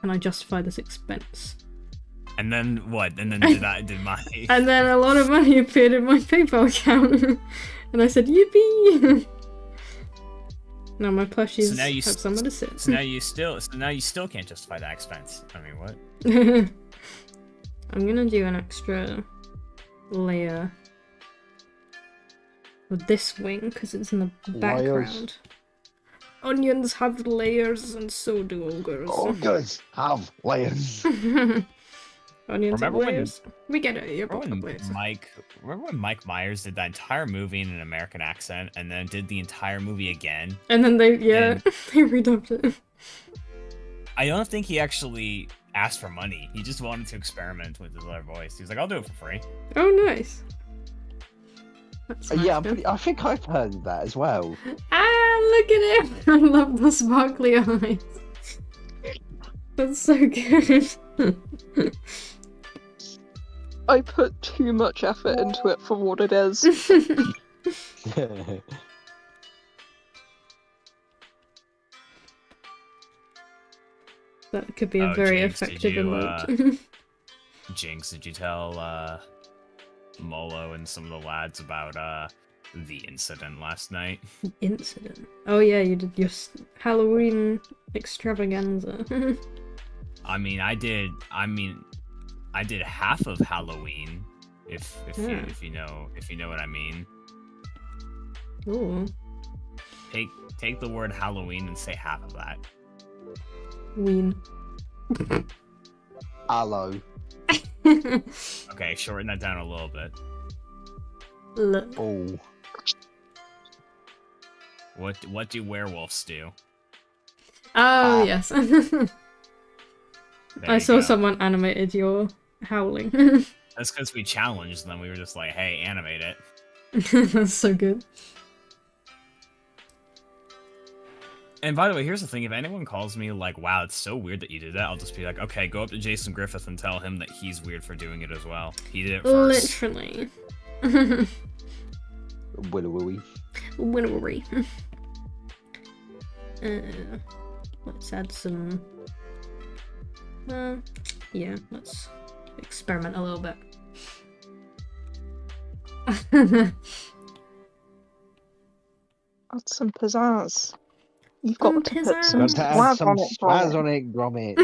can I justify this expense? And then what? And then did my... And then a lot of money appeared in my PayPal account. And I said, yippee! Now my plushies So now you have somewhere to sit. So now you still can't justify that expense. I mean, what? I'm gonna do an extra layer with this wing because it's in the background. Onions have layers, and so do ogres. Ogres have layers. Onions have Remember when- layers. We get it. You're Remember both layers. when Mike Myers did that entire movie in an American accent and then did the entire movie again? And then they, yeah, And- they redubbed it. I don't think he actually asked for money. He just wanted to experiment with his other voice. He was like, I'll do it for free. Oh, nice. That's nice, Yeah, man. I think I've heard that as well. Ah, look at him! I love the sparkly eyes. That's so good. I put too much effort into it for what it is. That could be a Oh, very Jinx, did effective you, emote. Jinx, did you tell Molo and some of the lads about the incident last night? Incident. Oh yeah, you did your Halloween extravaganza. I mean, I did half of Halloween, if you know what I mean. Ooh. Take the word Halloween and say half of that. Ween. Aloe. Okay, shorten that down a little bit. Oh. What do werewolves do? Oh, yes. There I you saw go. someone animated your howling. That's because we challenged them. We were just like, hey, animate it. That's so good. And by the way, here's the thing. If anyone calls me like, wow, it's so weird that you did that, I'll just be like, okay, go up to Jason Griffith and tell him that he's weird for doing it as well. He did it first. Literally. Willowy. Winnery. Let's add some. Yeah, let's experiment a little bit. Add some pizzazz. You've got Some to put pizzazz. some Got to add swag some on it. swaz Gromit. on it, Gromit.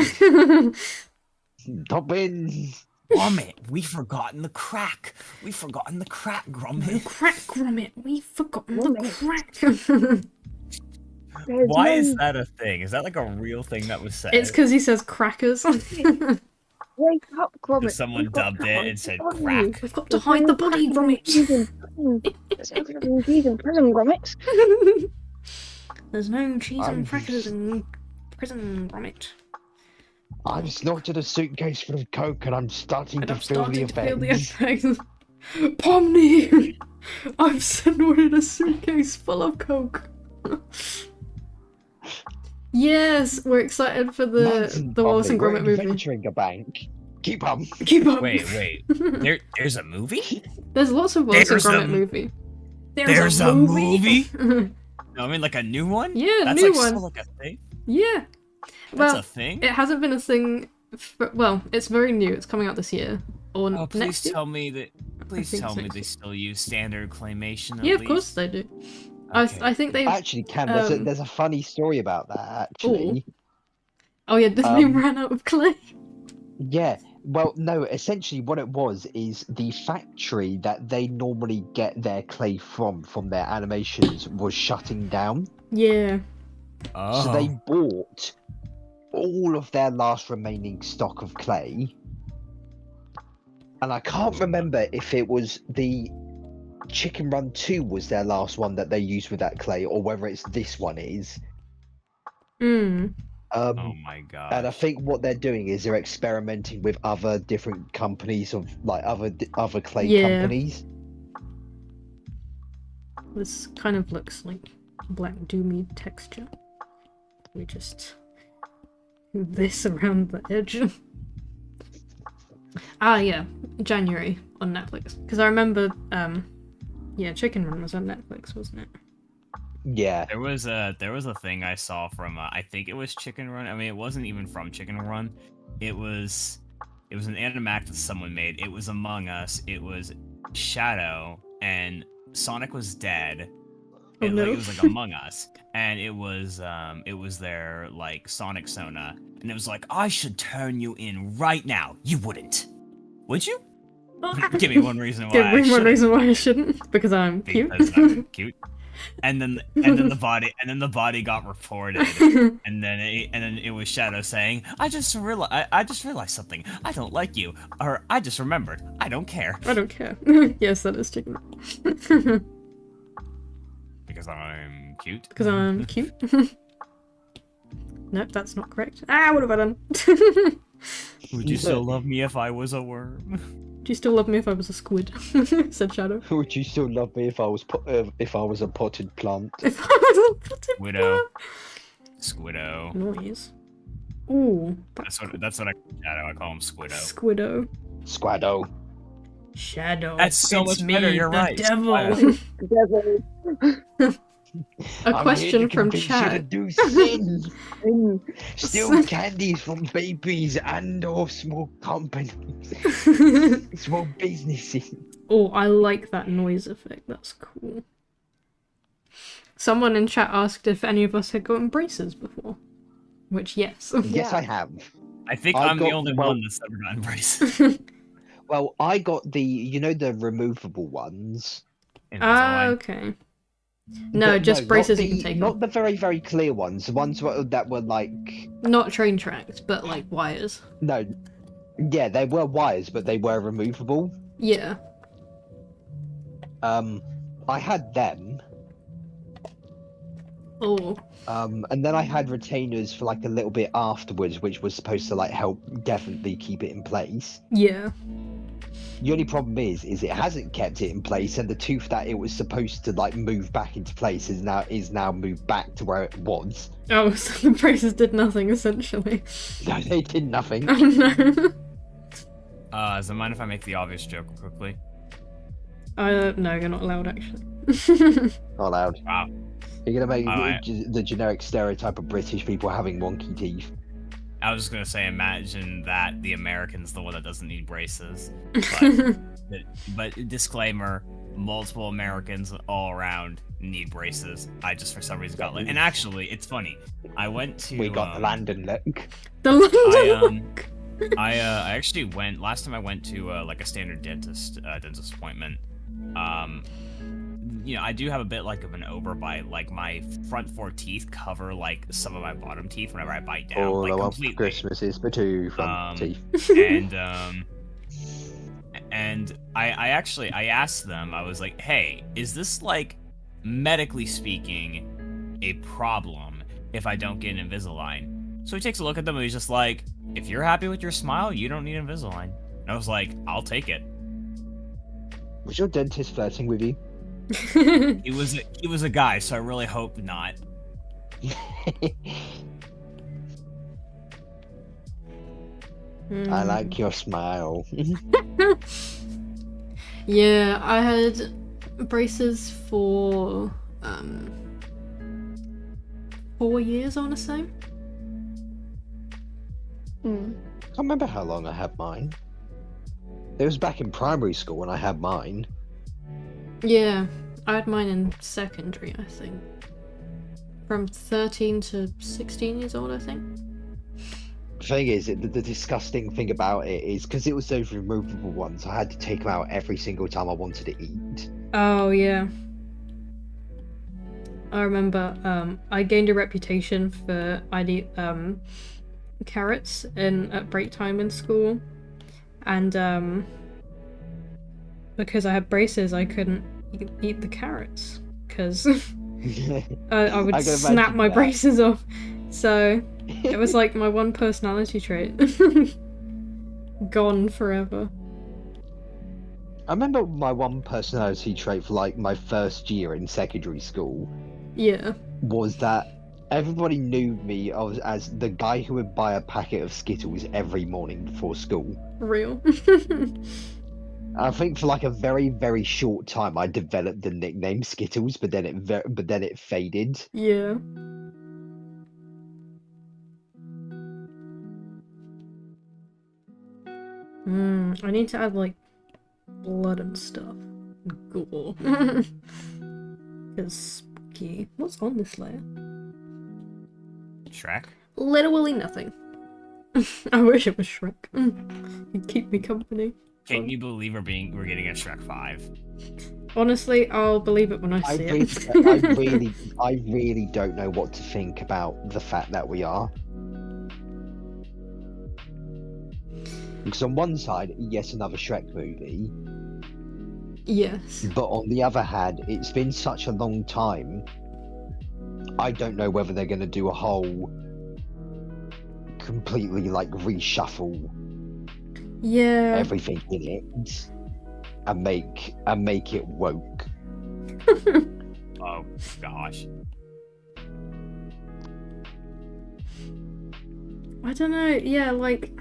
Toppings. Gromit, we've forgotten the crack. We've forgotten the crack, The Gromit. crack, Gromit. We've forgotten the Gromit. crack. There's Why no is that a thing? Is that like a real thing that was said? It's because he says crackers. Wake up, Gromit. Because someone We've got dubbed to it hide and said the body. crack. We've got to hide the body, Gromit. There's no cheese in prison, Gromit. There's no cheese I'm- and crackers in prison, Gromit. I've snorted a suitcase full of coke and I'm starting And to I'm feel the starting to feel the effects. effects. Pomni! I've snorted a suitcase full of coke. Yes, we're excited for the Wallace and Gromit movie. Venturing a bank. Keep up. Keep up. Wait. There's a movie? There's lots of Wallace and There's a- Gromit movie. There's a movie? No, I mean like a new one? Yeah, That's new like one. still like a thing? Yeah. That's Well, a thing? it hasn't been a thing. Well, it's very new. It's coming out this year or Oh, please next year. tell me that. Please think tell so. me they still use standard claymation. At Yeah, of least? course they do. Okay. I think they. Actually, Cam, there's, Um, there's a funny story about that, actually. Oh yeah, Disney um, ran out of clay. Yeah. Well, no, essentially what it was is the factory that they normally get their clay from their animations was shutting down. Yeah. Oh. So they bought all of their last remaining stock of clay. And I can't remember if it was the Chicken Run 2 was their last one that they used with that clay, or whether it's this one is. Mm. Oh my god. And I think what they're doing is they're experimenting with other different companies of like other clay Yeah. companies. This kind of looks like black doomy texture. We just do this around the edge. Ah yeah, January on Netflix. Because I remember, yeah, Chicken Run was on Netflix, wasn't it? Yeah. There was a thing I saw from I think it was Chicken Run. I mean, it wasn't even from Chicken Run. It was an animatic that someone made. It was Among Us. It was Shadow, and Sonic was dead. Oh, It, no. like, it was like Among Us, and it was their like Sonic Sona, and it was like, I should turn you in right now. You wouldn't, would you? Give me one reason why. Give I me one shouldn't. reason why I shouldn't. Because I'm cute. Because I'm cute. And then the body got reported, and then it was Shadow saying, I just realized something. I don't like you, or I just remembered. I don't care I don't care. Yes, that is Chicken Run. because I'm cute. Because I'm cute. Nope, that's not correct. Ah, what have I done? Would you still love me if I was a worm? Do you still love me if I was a squid? Said Shadow. Would you still love me if I was a potted plant? If I was a potted Widow. Squiddo. plant. Noise. Ooh, That's what I call Shadow. I call him Squiddo. Squiddo. Squaddo. Shadow. That's so it's much me, better, you're the right. devil. Together. A I'm question here to from convince you to chat. do sin. Mm. Steal candies from babies and or small companies, small businesses. Oh, I like that noise effect. That's cool. Someone in chat asked if any of us had gotten braces before. Which, yes. Yes, Yeah. I have. I think I I'm the got- only well- one that's ever gotten braces. Well, I got the removable ones. Ah, Invisalign. okay. No, just not braces you the- can take Not off. the very, very clear ones. The ones that were like Not train tracks, but like wires. no, yeah, they were wires, but they were removable. Yeah. I had them. Oh. And then I had retainers for like a little bit afterwards, which was supposed to like help definitely keep it in place. Yeah. The only problem is it hasn't kept it in place, and the tooth that it was supposed to like move back into place is now moved back to where it was. Oh, so the braces did nothing, essentially. No, they did nothing. Oh no. Does it mind if I make the obvious joke quickly? No, you're not allowed, actually. Not allowed. Wow. You're gonna make Alright. the generic stereotype of British people having wonky teeth. I was just gonna say, imagine that the American's the one that doesn't need braces. But disclaimer: multiple Americans all around need braces. I just for some reason got like, and actually, it's funny. I went to We got the Landon look. The London I look. I actually went last time I went to like a standard dentist appointment. You know, I do have a bit like of an overbite. Like my front four teeth cover like some of my bottom teeth whenever I bite down, All like I want for completely. Christmas is for two front Um, teeth. and I actually I asked them, I was like, hey, is this like medically speaking a problem if I don't get an Invisalign? So he takes a look at them and he's just like, if you're happy with your smile, you don't need Invisalign. And I was like, I'll take it. Was your dentist flirting with you? He was a guy, so I really hope not. I like your smile. Yeah, I had braces for 4 years, I want to say. Mm. Can't remember how long I had mine. It was back in primary school when I had mine. Yeah, I had mine in secondary, I think. From 13 to 16 years old, I think. The thing is, the disgusting thing about it is because it was those removable ones, I had to take them out every single time I wanted to eat. Oh, yeah. I remember I gained a reputation for I'd eat carrots at break time in school. And because I had braces, I couldn't eat the carrots because I would I can snap imagine my that. braces off. So it was like my one personality trait. Gone forever. I remember my one personality trait for like my first year in secondary school Yeah. was that everybody knew me as the guy who would buy a packet of Skittles every morning before school. Real. I think for like a very, very short time I developed the nickname Skittles, but then it faded. Yeah. I need to add like blood and stuff. Gore. Because spooky. What's on this layer? Shrek? Literally nothing. I wish it was Shrek. He'd keep me company. Can you believe we're getting a Shrek 5? Honestly, I'll believe it when I I see really, it. I really don't know what to think about the fact that we are. Because on one side, yes, another Shrek movie, Yes. but on the other hand, it's been such a long time. I don't know whether they're going to do a whole completely like reshuffle Yeah. everything in it and make it woke. Oh gosh. I don't know. Yeah, like,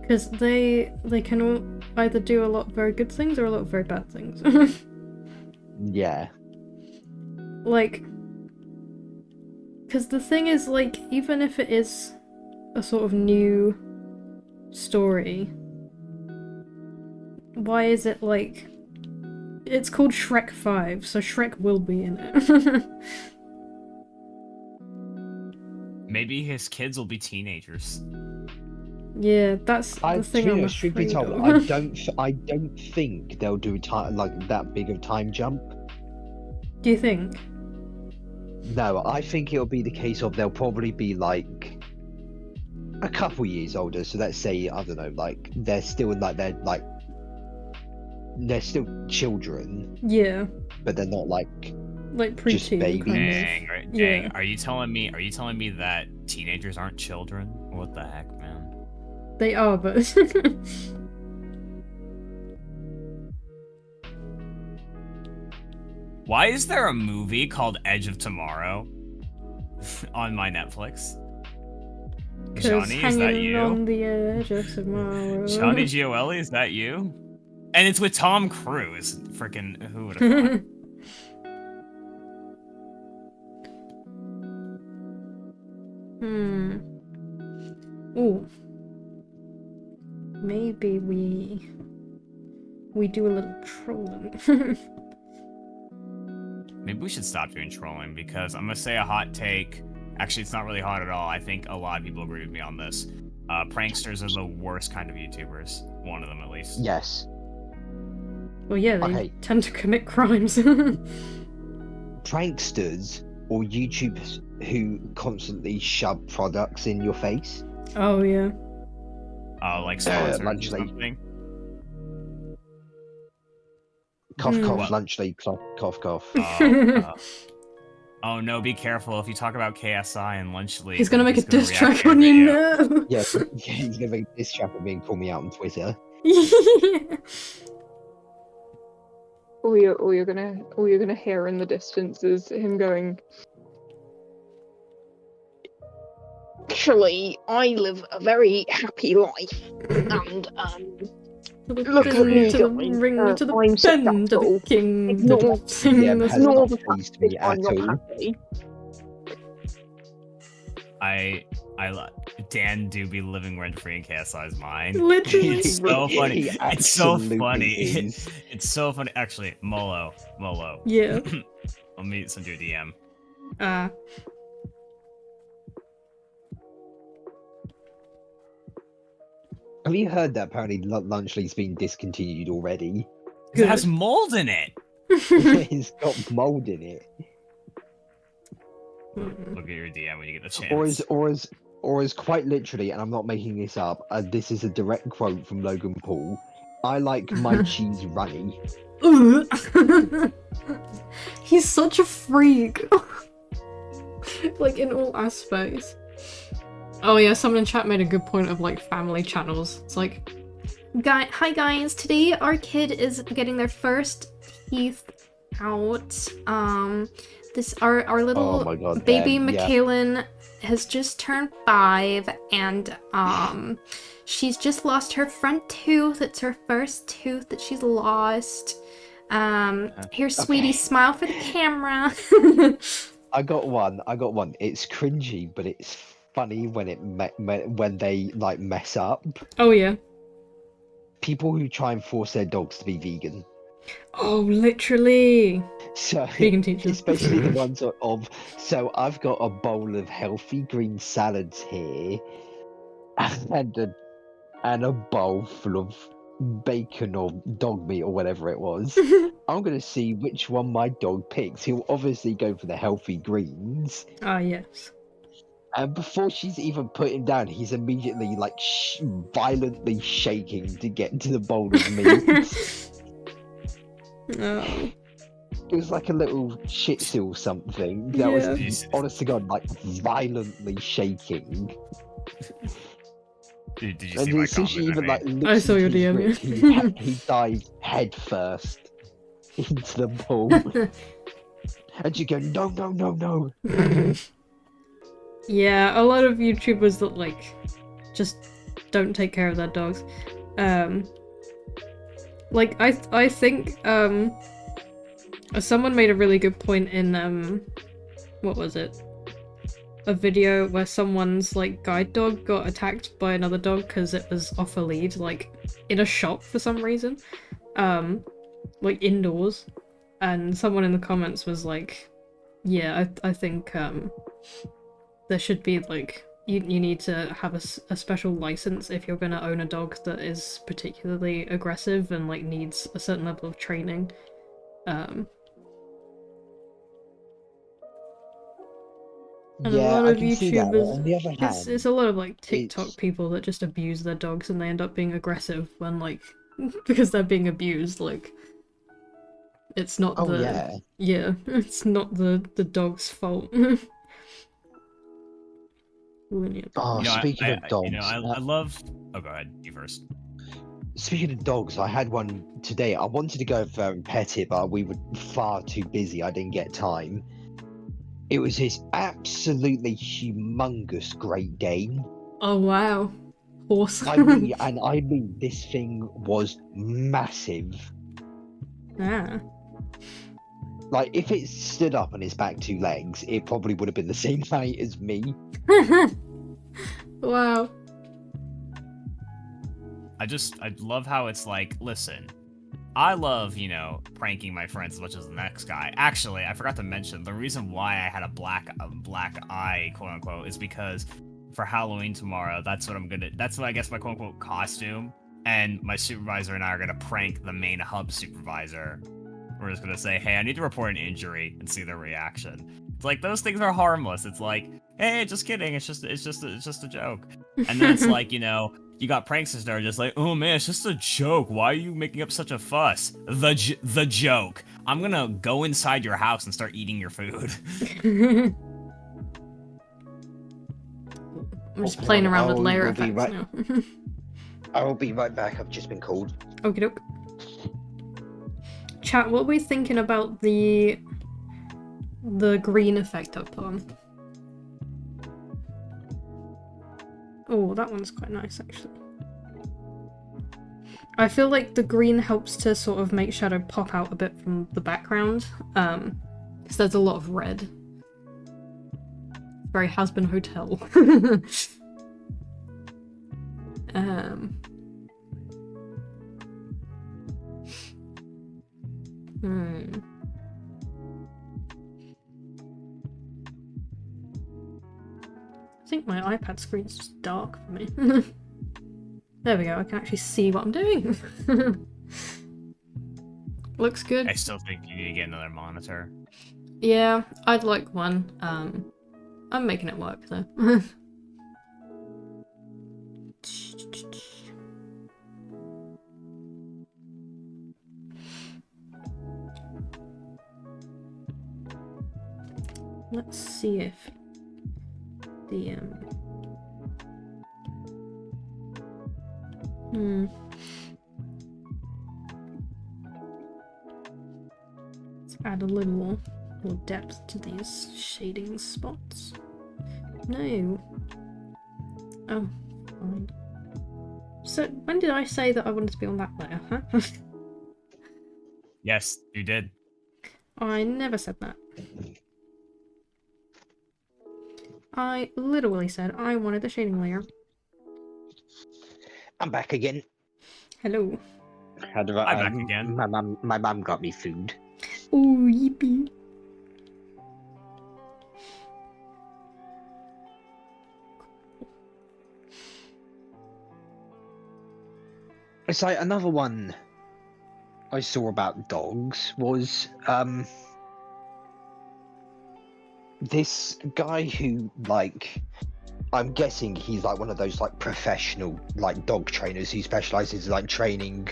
because they can all either do a lot of very good things or a lot of very bad things. Yeah. Like, because the thing is, like, even if it is a sort of new story, why is it like it's called Shrek 5, so Shrek will be in it. Maybe his kids will be teenagers. Yeah, that's the thing I'm truth be afraid told, of. I don't think they'll do like that big of time jump. Do you think? No, I think it'll be the case of they'll probably be like a couple years older. So let's say, I don't know, like they're still they're still children, Yeah, but they're not like like Just preteen babies. kind of. Dang, right, Yeah. dang. Are you telling me that teenagers aren't children? What the heck, man? They are, but Why is there a movie called Edge of Tomorrow on my Netflix? because Johnny, is that hanging you? on the edge of tomorrow. Johnny Gioeli, is that you? And it's with Tom Cruise. Freaking who would have thought? Ooh. Maybe we do a little trolling. Maybe we should stop doing trolling because I'm gonna say a hot take. Actually, it's not really hot at all. I think a lot of people agree with me on this. Pranksters are the worst kind of YouTubers. One of them, at least. yes. Well, yeah, they Okay. tend to commit crimes. Pranksters or YouTubers who constantly shove products in your face. Oh yeah. Like sponsors or lunch late. something. Cough, Hmm. cough, What? lunch league, cough, cough. Oh no, be careful. If you talk about KSI and Lunch League, He's gonna make a diss react track to your on you video. now. Yeah, he's gonna make this chap of being call me out on Twitter. All you're gonna hear in the distance is him going. Actually, I live a very happy life, and Look at me, to the guys. ring, to the I'm bend, to successful. the king, to Ignore- the sing, Yeah, the has ignore not the pleased fact me that I'm at not all. happy. Dan do be living rent free in KSI's mind. Literally. It's so funny. He It's so absolutely funny. is. It's so funny. Actually, Molo. Yeah. Let me send you a DM. Have you heard that apparently Lunch League's been discontinued already? It has mold in it. It's got mold in it. Look at your DM when you get the chance. Or is quite literally, and I'm not making this up, this is a direct quote from Logan Paul. I like my cheese runny. He's such a freak. Like in all aspects. Oh yeah, someone in chat made a good point of like family channels. It's like, hi guys, today our kid is getting their first teeth out. This our little Oh my god. baby yeah. Michaelin has just turned 5 and she's just lost her front tooth. It's her first tooth that she's lost. Here, sweetie, Okay. smile for the camera. I got one. It's cringy, but it's funny when when they like mess up. Oh yeah. People who try and force their dogs to be vegan. Oh, literally. So Vegan teacher. especially the ones of so I've got a bowl of healthy green salads here and a bowl full of bacon or dog meat or whatever it was. I'm gonna see which one my dog picks. He'll obviously go for the healthy greens, Ah, yes. and before she's even put him down, he's immediately like violently shaking to get to the bowl of meat. Oh. It was like a little shih tzu or something. That Yeah. was, honest to God, like violently shaking. Did you And see my as soon as she comment? even like looked I saw your into his DM, grip, he dived head first into the pool. And you go, no, no, no, no. Yeah, a lot of YouTubers that like just don't take care of their dogs. Like I think someone made a really good point in what was it? A video where someone's like guide dog got attacked by another dog because it was off a lead, like in a shop for some reason, like indoors, and someone in the comments was like, "Yeah, I think there should be like you need to have a special license if you're going to own a dog that is particularly aggressive and like needs a certain level of training. And a lot I of can see that. But YouTubers, on the other hand, it's a lot of like TikTok it's- people that just abuse their dogs and they end up being aggressive when like because they're being abused. Like it's not oh the yeah, it's not the dog's fault. When you- oh, You know, speaking of dogs, I love. Oh, go ahead. You first. speaking of dogs, I had one today. I wanted to go over and pet it, but we were far too busy. I didn't get time. It was this absolutely humongous Great Dane. Oh wow, horse. I mean, this thing was massive. Ah. Like, if it stood up on its back two legs, it probably would have been the same height as me. Wow. I love how it's like, listen, I love, pranking my friends as much as the next guy. Actually, I forgot to mention the reason why I had a black eye, quote unquote, is because for Halloween tomorrow, that's what I guess my quote unquote costume. And my supervisor and I are gonna prank the main hub supervisor. We're just gonna say, hey, I need to report an injury and see their reaction. It's like those things are harmless. It's like, hey, just kidding. It's just a joke. And then it's like, you got pranksters that are just like, oh man, it's just a joke. Why are you making up such a fuss? The joke. I'm gonna go inside your house and start eating your food. I'm just playing around with layer will be effects now. I will be right back. I've just been called. Okie doke. Chat, what are we thinking about the green effect I've put on? Oh, that one's quite nice actually. I feel like the green helps to sort of make shadow pop out a bit from the background, because there's a lot of red. Very Has-Been Hotel. I think my iPad screen's just dark for me. There we go, I can actually see what I'm doing. Looks good. I still think you need to get another monitor. Yeah, I'd like one. I'm making it work though. Let's see if the let's add a little more depth to these shading spots. No. Oh, fine. So when did I say that I wanted to be on that layer, huh? Yes, you did. I never said that. I literally said I wanted the shading layer. I'm back again. Hello. How do I? I'm back again. My mum got me food. Oh, yippee. It's like another one I saw about dogs was this guy who, like, I'm guessing he's like one of those like professional like dog trainers who specializes in like training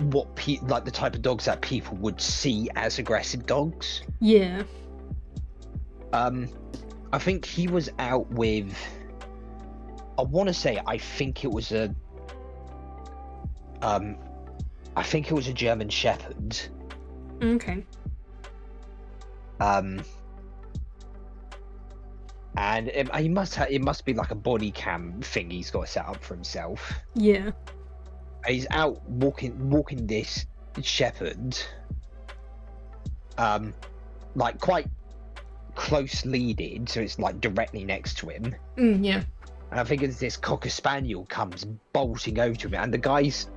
what like the type of dogs that people would see as aggressive dogs. Yeah. I think he was out with, I want to say, I think it was a German Shepherd. Okay. And it must be like a body cam thing he's got set up for himself. Yeah. He's out walking this shepherd, like quite close leaded, so it's like directly next to him. Yeah. And I think as this Cocker Spaniel comes bolting over to him, and the guy's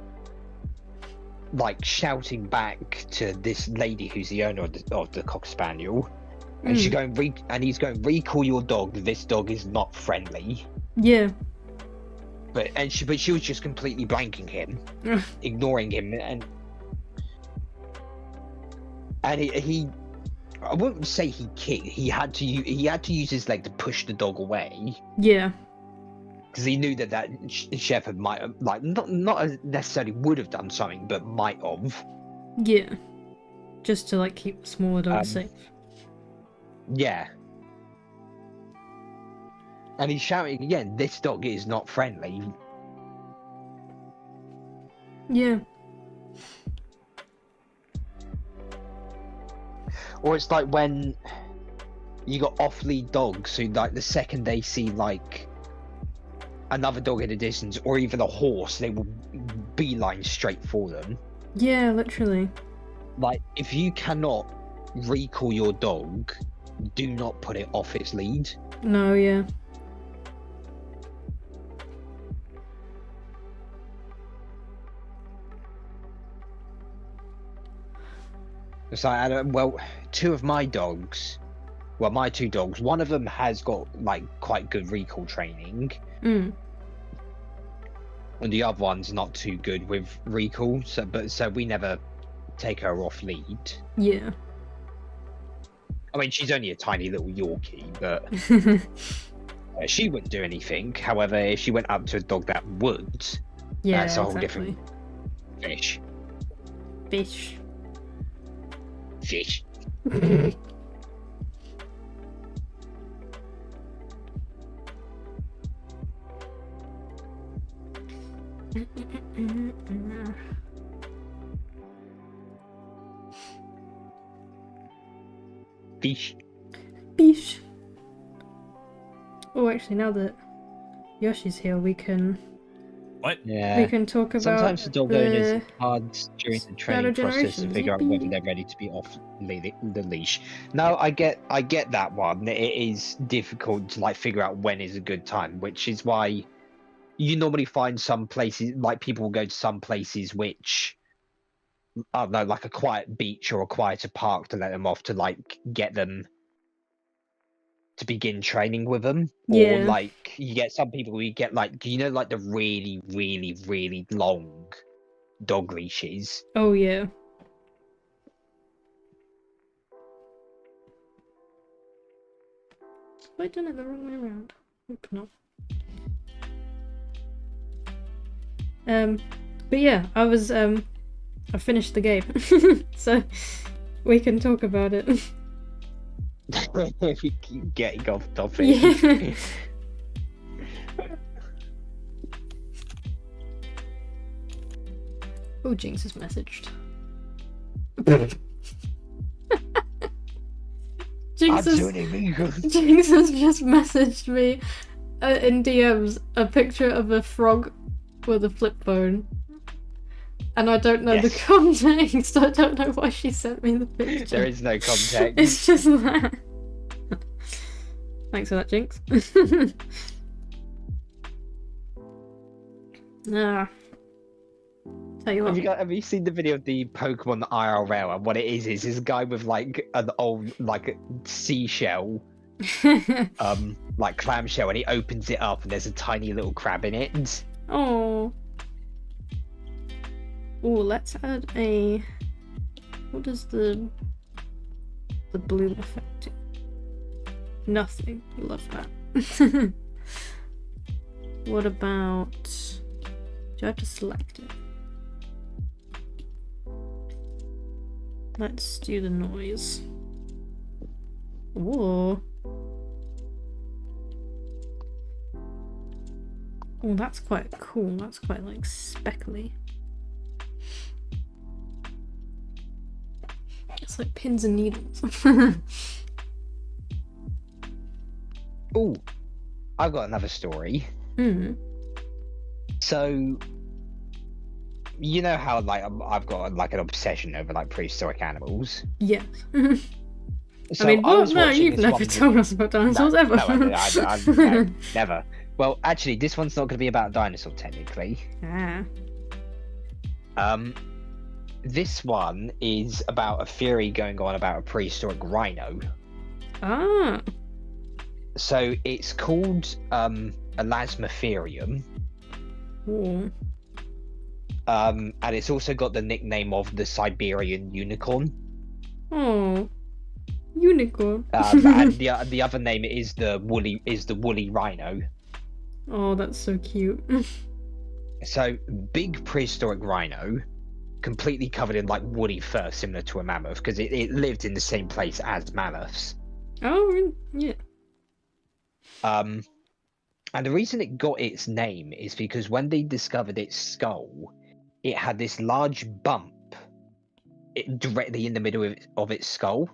like shouting back to this lady who's the owner of the Cocker Spaniel, And she's going and he's going, recall your dog. This dog is not friendly. Yeah. But she was just completely blanking him, ignoring him, and he I wouldn't say he kicked. He had to use his leg to push the dog away. Yeah. Because he knew that shepherd might have, like, not necessarily would have done something, but might have. Yeah. Just to like keep the smaller dogs safe. Yeah. And he's shouting again, this dog is not friendly. Yeah. Or it's like when you got off-lead dogs who, like, the second they see, like, another dog in the distance, or even a horse, they will beeline straight for them. Yeah, literally. Like, if you cannot recall your dog, do not put it off its lead. No, yeah. It's like, well, two of my dogs, well, my two dogs, one of them has got, like, quite good recall training. Mm. And the other one's not too good with recall, so we never take her off lead. Yeah. I mean, she's only a tiny little Yorkie, but she wouldn't do anything. However, if she went up to a dog that would, Yeah, that's a whole exactly. different fish. Fish. Fish. Fish. Fish. Oh, actually, now that Yoshi's here, we can Yeah. talk about Sometimes the dog owners the it's hard during the training process to generations. figure out whether they're ready to be off the leash. No, I get that one. It is difficult to, like, figure out when is a good time, which is why you normally find some places, like, people will go to some places which, I don't know, like a quiet beach or a quieter park to let them off to, like, get them to begin training with them. Yeah. Or, like, you get some people who get, like, you know, like the really, really, really long dog leashes. Oh, yeah. Have I done it the wrong way around? Hope not. But yeah, I finished the game, so we can talk about it. We keep getting off topic. Yeah. Oh, Jinx has messaged. Jinx has just messaged me in DMs a picture of a frog with a flip phone. And I don't know the Yes. context. I don't know why she sent me the picture. There is no context. It's just that. Thanks for that, Jinx. Nah. Tell you what. Have you seen the video of the Pokemon IRL? And what it is this guy with, like, an old, like, seashell, like clamshell, and he opens it up and there's a tiny little crab in it. Oh. Oh, let's add a. What does the bloom effect do? Nothing. Love that. What about? Do I have to select it? Let's do the noise. Whoa. Oh, that's quite cool. That's quite, like, speckly. It's like pins and needles. Oh, I've got another story. Mm. So, you know how, like, I've got, like, an obsession over, like, prehistoric animals. Yes. So I mean, what? was No, watching you've this never one told us about dinosaurs ever. No, never. Well, actually, this one's not going to be about a dinosaur, technically. Ah. This one is about a theory going on about a prehistoric rhino. Ah. So it's called Elasmotherium, Ooh. and it's also got the nickname of the Siberian unicorn. Oh. Unicorn. And the other name is the woolly rhino. Oh, that's so cute. So big prehistoric rhino, completely covered in like woolly fur, similar to a mammoth, because it lived in the same place as mammoths. Oh, yeah. And the reason it got its name is because when they discovered its skull, it had this large bump directly in the middle of its skull.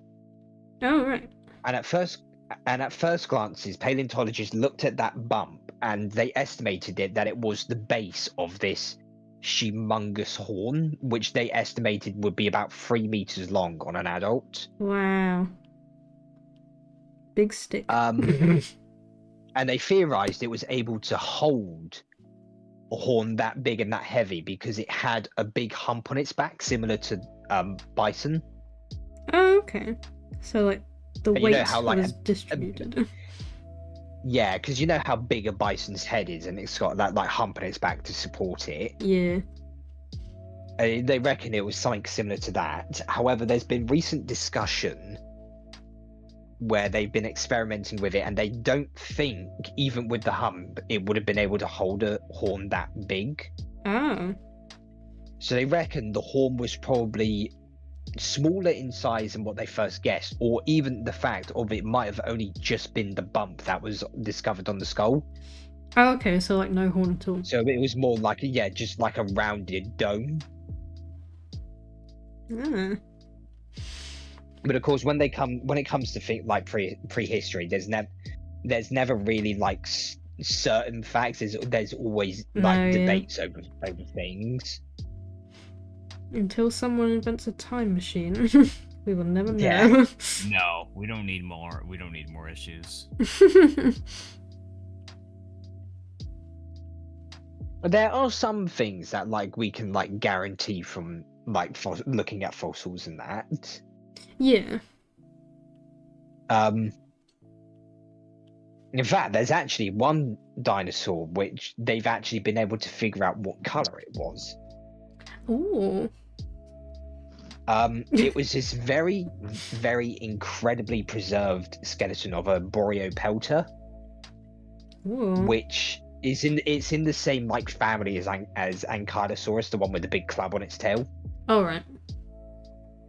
Oh, right. And at first glances, paleontologists looked at that bump and they estimated that it was the base of this humongous horn, which they estimated would be about 3 meters long on an adult. Wow. Big stick. And they theorized it was able to hold a horn that big and that heavy because it had a big hump on its back, similar to bison. Oh, okay. So, like, the And you weight know how, like, was distributed. Yeah, because you know how big a bison's head is, and it's got that like hump on its back to support it. Yeah. They reckon it was something similar to that. However, there's been recent discussion where they've been experimenting with it, and they don't think, even with the hump, it would have been able to hold a horn that big. Oh. So they reckon the horn was probably smaller in size than what they first guessed, or even the fact of it might have only just been the bump that was discovered on the skull. Oh, okay, so like no horn at all. So it was more like just like a rounded dome. Ah. But of course, when it comes to think like prehistory, there's never really like certain facts. There's always like No, yeah. debates over things. Until someone invents a time machine, we will never know. Yeah. No, we don't need more. We don't need more issues. There are some things that like we can like guarantee from like looking at fossils and that. Yeah. In fact, there's actually one dinosaur which they've actually been able to figure out what color it was. Ooh. It was this very, very incredibly preserved skeleton of a Boreopelta, Ooh. which is in the same like family as Ankylosaurus, the one with the big club on its tail. All right.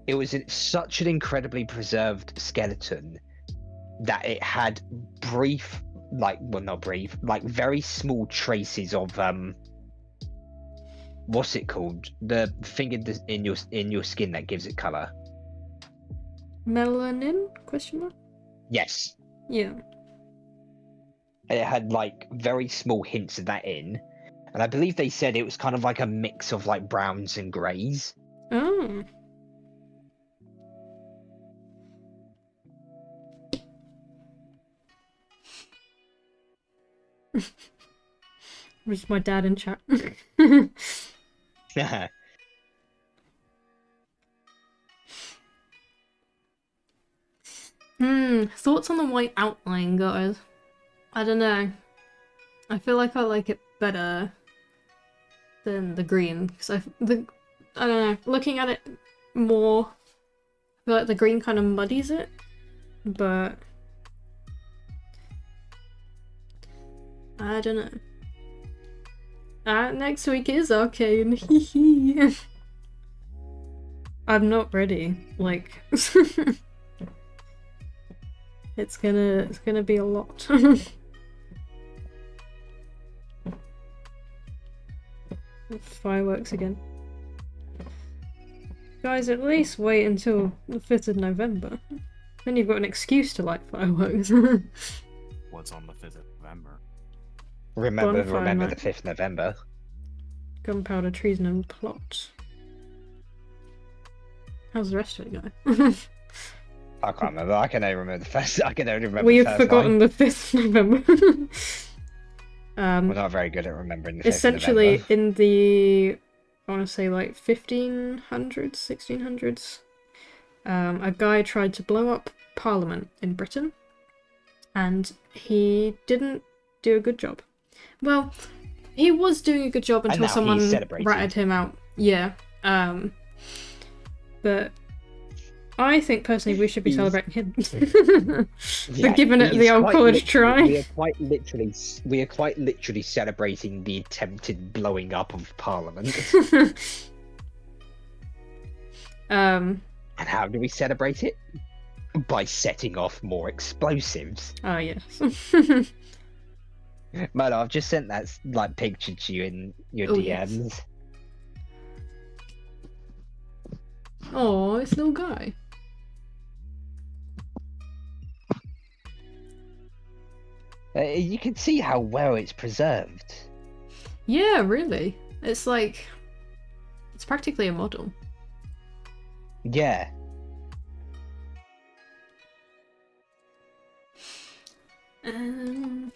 It was such an incredibly preserved skeleton that it had very small traces of what's it called? The thing in your skin that gives it color. Melanin? Question mark? Yes. Yeah. It had like very small hints of that in, and I believe they said it was kind of like a mix of like browns and greys. Oh. Was my dad in chat? Thoughts on the white outline, guys? I don't know. I feel like I like it better than the green, because I don't know, looking at it more, I feel like the green kind of muddies it, but I don't know. Next week is Arcane. I'm not ready. Like, it's gonna be a lot. Fireworks again. Guys, at least wait until the 5th of November. Then you've got an excuse to light fireworks. What's on the 5th of November? Remember Bonfire the night. 5th November. Gunpowder, treason, and plot. How's the rest of it going? I can't remember. I can only remember the first. I can only remember We've the first forgotten line. the 5th of November. We're not very good at remembering the 5th Essentially, of November. in the, I want to say like 1500s, 1600s, a guy tried to blow up Parliament in Britain, and he didn't do a good job. Well, he was doing a good job And until now he's someone celebrated. ratted him out. Yeah. But I think personally we should be He's- celebrating him Yeah, for giving it he's the old quite college literally- try. We are quite literally celebrating the attempted blowing up of Parliament. And how do we celebrate it? By setting off more explosives. Oh yes. Milo, I've just sent that like picture to you in your Oh, DMs. yes. Oh, it's little guy. You can see how well it's preserved. Yeah, really. It's like it's practically a model. Yeah. Um,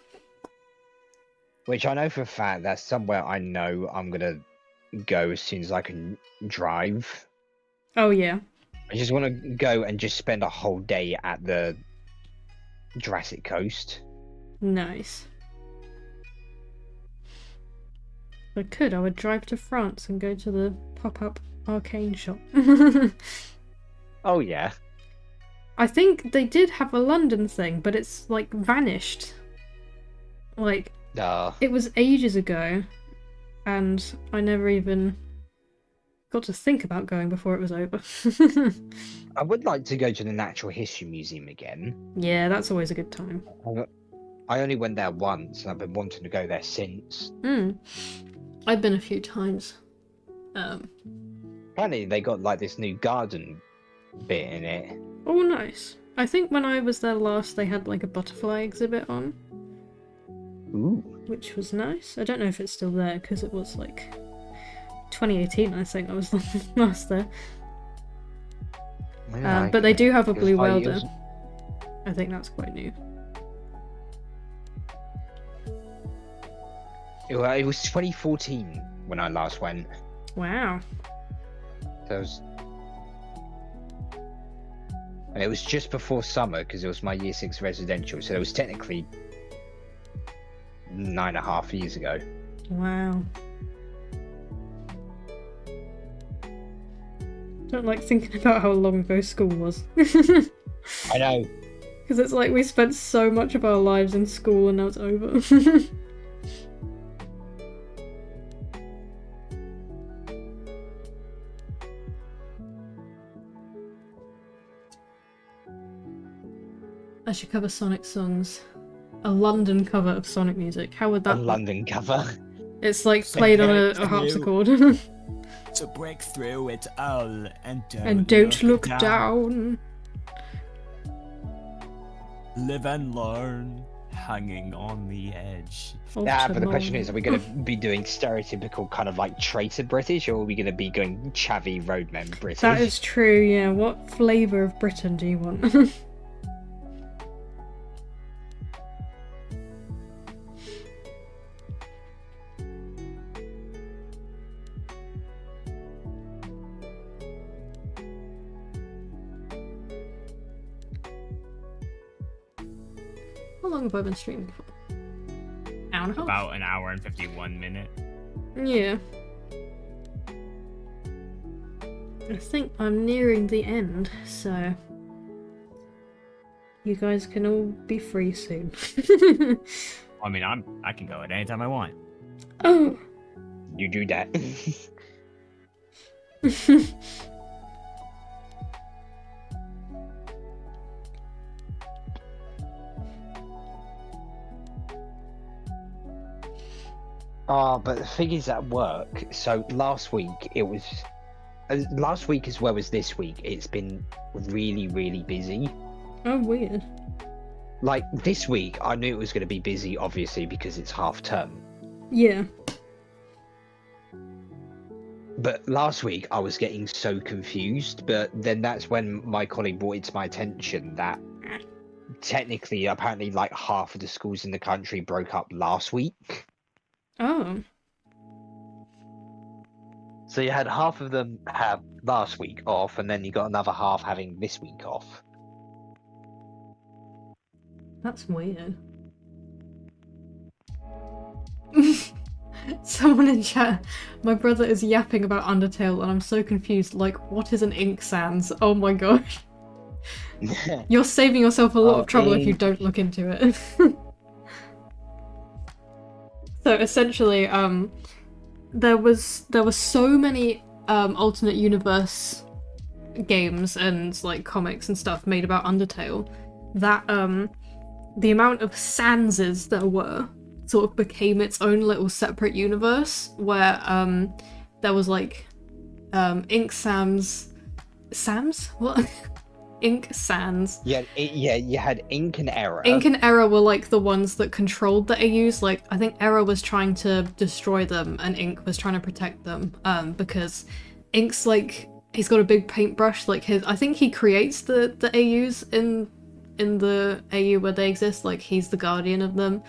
Which I know for a fact that's somewhere I know I'm gonna go as soon as I can drive. oh yeah. I just want to go and just spend a whole day at the Jurassic Coast. Nice. If I could, I would drive to France and go to the pop-up arcane shop. Oh yeah. I think they did have a London thing, but it's like vanished. Like, it was ages ago, and I never even got to think about going before it was over. I would like to go to the Natural History Museum again. Yeah, that's always a good time. I only went there once, and I've been wanting to go there since. I've been a few times. Apparently, they got like this new garden bit in it. Oh, nice. I think when I was there last, they had like a butterfly exhibit on, Ooh. which was nice. I don't know if it's still there because it was like 2018, I think I was last there. But they do have a blue welder. I think that's quite new. It was 2014 when I last went. Wow. So it was just before summer because it was my year 6 residential, so it was technically 9.5 years ago. Wow. Don't like thinking about how long ago school was. I know. Because it's like we spent so much of our lives in school and now it's over. I should cover Sonic songs. A London cover of Sonic music. How would A that be? London cover. It's like played on a harpsichord. To break through it all And don't look down. Live and learn, hanging on the edge. Yeah, but the question Ultramon. is, are we going to be doing stereotypical kind of like traitor British, or are we going to be going chavvy roadmen British? That is true, yeah. What flavour of Britain do you want? How long have I been streaming for? Hour and a half? About an hour and 51 minutes. Yeah. I think I'm nearing the end, so you guys can all be free soon. I mean, I can go at any time I want. Oh. You do that. But the thing is at work, so last week it was... last week as well as this week, it's been really, really busy. Oh, weird. Like, this week, I knew it was going to be busy, obviously, because it's half term. Yeah. But last week, I was getting so confused, but then that's when my colleague brought it to my attention that technically, apparently, like, half of the schools in the country broke up last week. Oh. So you had half of them have last week off, and then you got another half having this week off. That's weird. Someone in chat, my brother is yapping about Undertale and I'm so confused, like, what is an ink sans? Oh my gosh. You're saving yourself a lot of trouble if you don't look into it. So essentially, there was so many alternate universe games and like comics and stuff made about Undertale that the amount of Sanses there were sort of became its own little separate universe where there was like Ink Sans. What? Ink Sans. Yeah, you had Ink and Error. Ink and Error were like the ones that controlled the AUs. Like, I think Error was trying to destroy them and Ink was trying to protect them because Ink's like, he's got a big paintbrush. Like I think he creates the AUs in the AU where they exist. Like, he's the guardian of them.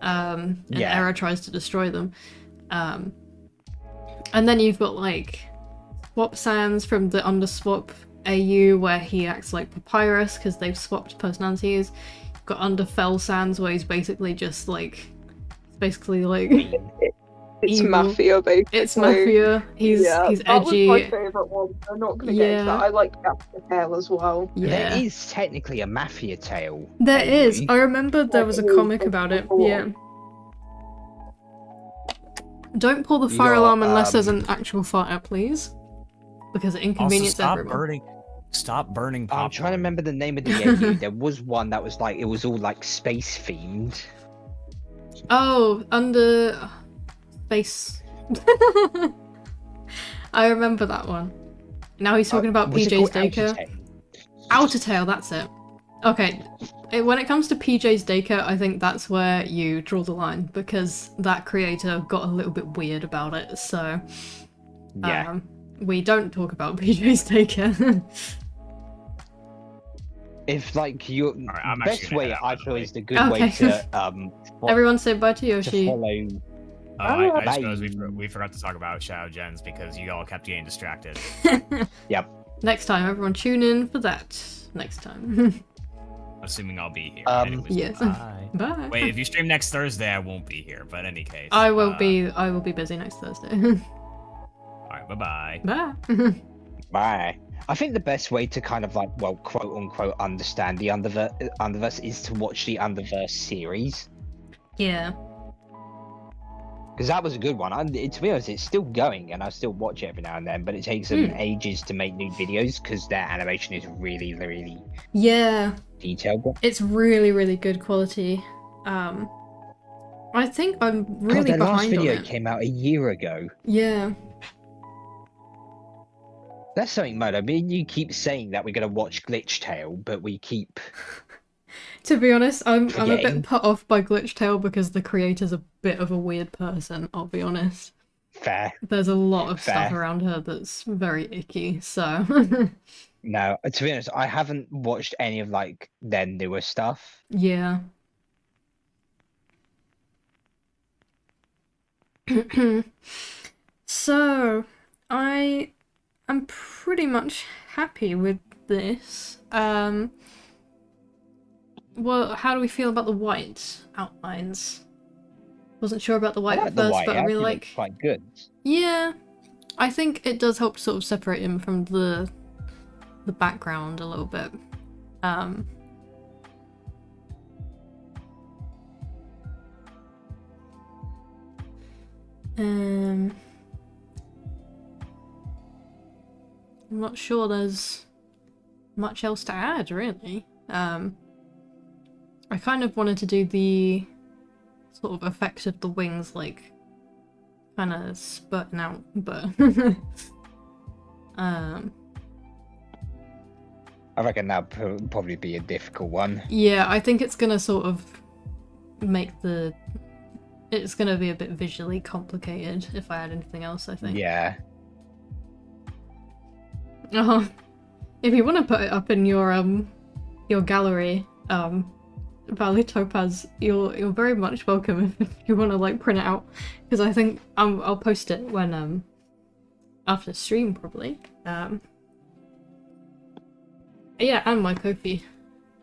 And Error tries to destroy them. And then you've got like Swap Sans from the Underswap AU where he acts like Papyrus because they've swapped personalities. You've got Underfell Sans where he's basically just like It's evil. Mafia, basically. It's Mafia. He's edgy. That was my favourite one. I'm not gonna get into that. I like Captain Tail as well. Yeah. There is technically a Mafia tale. There is. AU. I remember there was a comic about it. Yeah. Don't pull the fire alarm unless there's an actual fire, please. Because it inconveniences everyone. Stop burning popcorn. I'm trying to remember the name of the AU. There was one that was like, it was all like space themed. Oh, under space. I remember that one. Now he's talking about Was it PJ's called daycare. Outer Outer Tail, that's it. Okay, when it comes to PJ's daycare, I think that's where you draw the line because that creator got a little bit weird about it. So, Yeah. We don't talk about PJ's daycare. If like your Alright, I'm best actually gonna way, head out, I by the feel way. is the good way to Everyone say bye to to Yoshi. follow. I just bye. realized we forgot to talk about Shadow Gens because you all kept getting distracted. Yep. Next time, everyone tune in for that. Next time. Assuming I'll be here. Um, Anyways, yes. bye. Bye. Wait, if you stream next Thursday, I won't be here. But in any case, I will be busy next Thursday. All right, bye-bye. Bye. Bye. I think the best way to kind of like, well, quote unquote, understand the Underverse is to watch the Underverse series. Yeah. Because that was a good one. To be honest, it's still going, and I still watch it every now and then. But it takes them ages to make new videos because their animation is really, really Yeah. detailed. It's really, really good quality. I think I'm really their last behind on video it. came out a year ago. Yeah. That's something, Modo. I mean, you keep saying that we're gonna watch Glitch Tale, but we keep. To be honest, I'm a Forgetting. bit put off by Glitch Tale because the creator's a bit of a weird person, I'll be honest. Fair. There's a lot of stuff Fair. around her that's very icky, so No, to be honest, I haven't watched any of like their newer stuff. yeah. So, I am pretty much happy with this. Well, how do we feel about the white outlines? Wasn't sure about the white I like at the first, white. but It I really actually like. looks quite good. Yeah, I think it does help to sort of separate him from the background a little bit. I'm not sure there's much else to add, really. I kind of wanted to do the sort of effect of the wings, like, kind of spurting out, but I reckon that'd probably be a difficult one. yeah, I think it's gonna sort of make it's gonna be a bit visually complicated if I add anything else, I think. Yeah. If you want to put it up in your gallery, Valley Topaz, you're very much welcome if you want to like print it out, because I think I'll post it when after stream probably. Yeah, and my Ko-fi.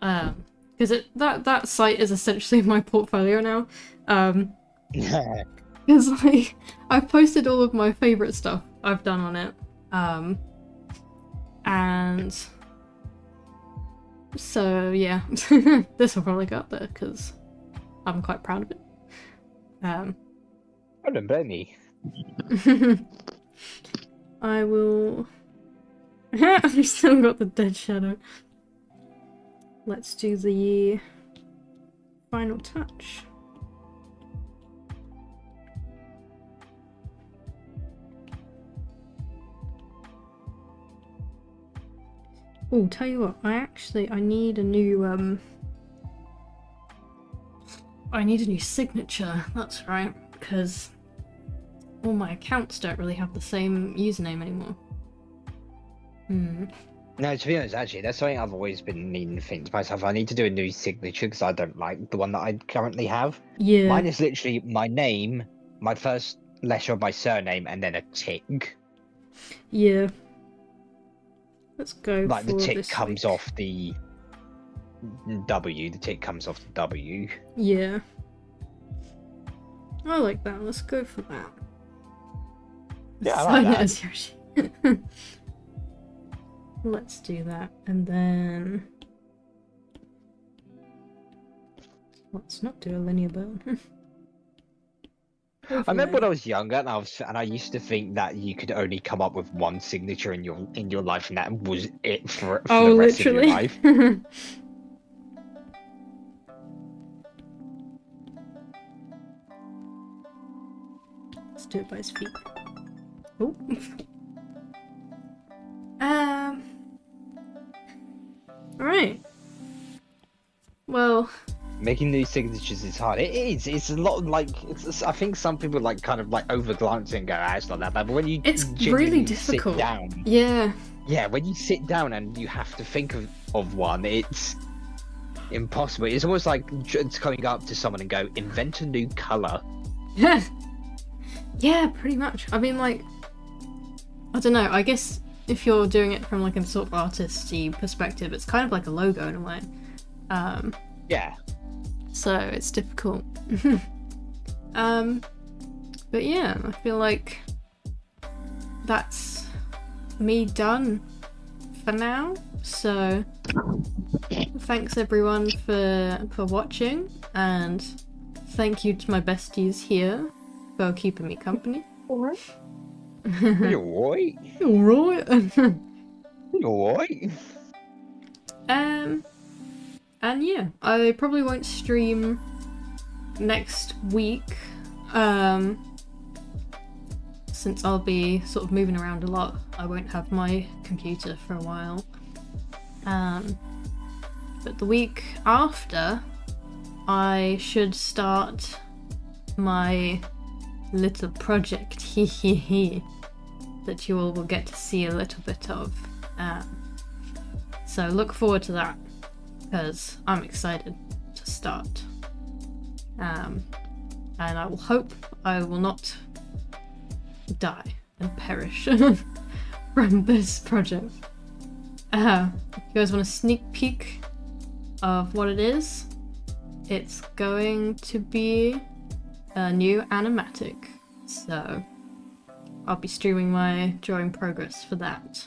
Because that site is essentially my portfolio now. Because like I've posted all of my favorite stuff I've done on it. And so yeah, this will probably go up there because I'm quite proud of it. I don't blame me. I will. I've still got the dead shadow. Let's do the final touch. Oh, tell you what, I need a new I need a new signature, that's right, because all my accounts don't really have the same username anymore. No, to be honest, actually, that's something I've always been needing to think to myself. I need to do a new signature because I don't like the one that I currently have. Yeah. Mine is literally my name, my first letter of my surname, and then a tick. Yeah. Let's go Like for the tick this comes week. off the W. The tick comes off the W. Yeah. I like that. Let's go for that. Yeah, I like Sign it that. as Yoshi. Let's do that, and then let's not do a linear burn. I remember when I was younger, and I used to think that you could only come up with one signature in your life, and that was it for Oh, the rest literally. of your life. Let's do it by his feet. Oh. Alright. Well, Making new signatures is hard. It is. It's a lot like. I think some people like kind of like overglance it and go, "Ah, it's not that bad." But when you it's genuinely really difficult. sit down, Yeah. yeah, when you sit down and you have to think of one, it's impossible. It's almost like it's coming up to someone and go, "Invent a new color." Yeah. Yeah, pretty much. I mean, like, I don't know. I guess if you're doing it from like a sort of artisty perspective, it's kind of like a logo in a way. Yeah. So it's difficult. But yeah, I feel like that's me done for now. So thanks everyone for watching, and thank you to my besties here for keeping me company. Alright. You're right. Alright. You're right. And yeah, I probably won't stream next week, since I'll be sort of moving around a lot. I won't have my computer for a while. But the week after, I should start my little project, that you all will get to see a little bit of. So look forward to that, because I'm excited to start. And I will hope I will not die and perish from this project. If you guys want a sneak peek of what it is, it's going to be a new animatic. So I'll be streaming my drawing progress for that.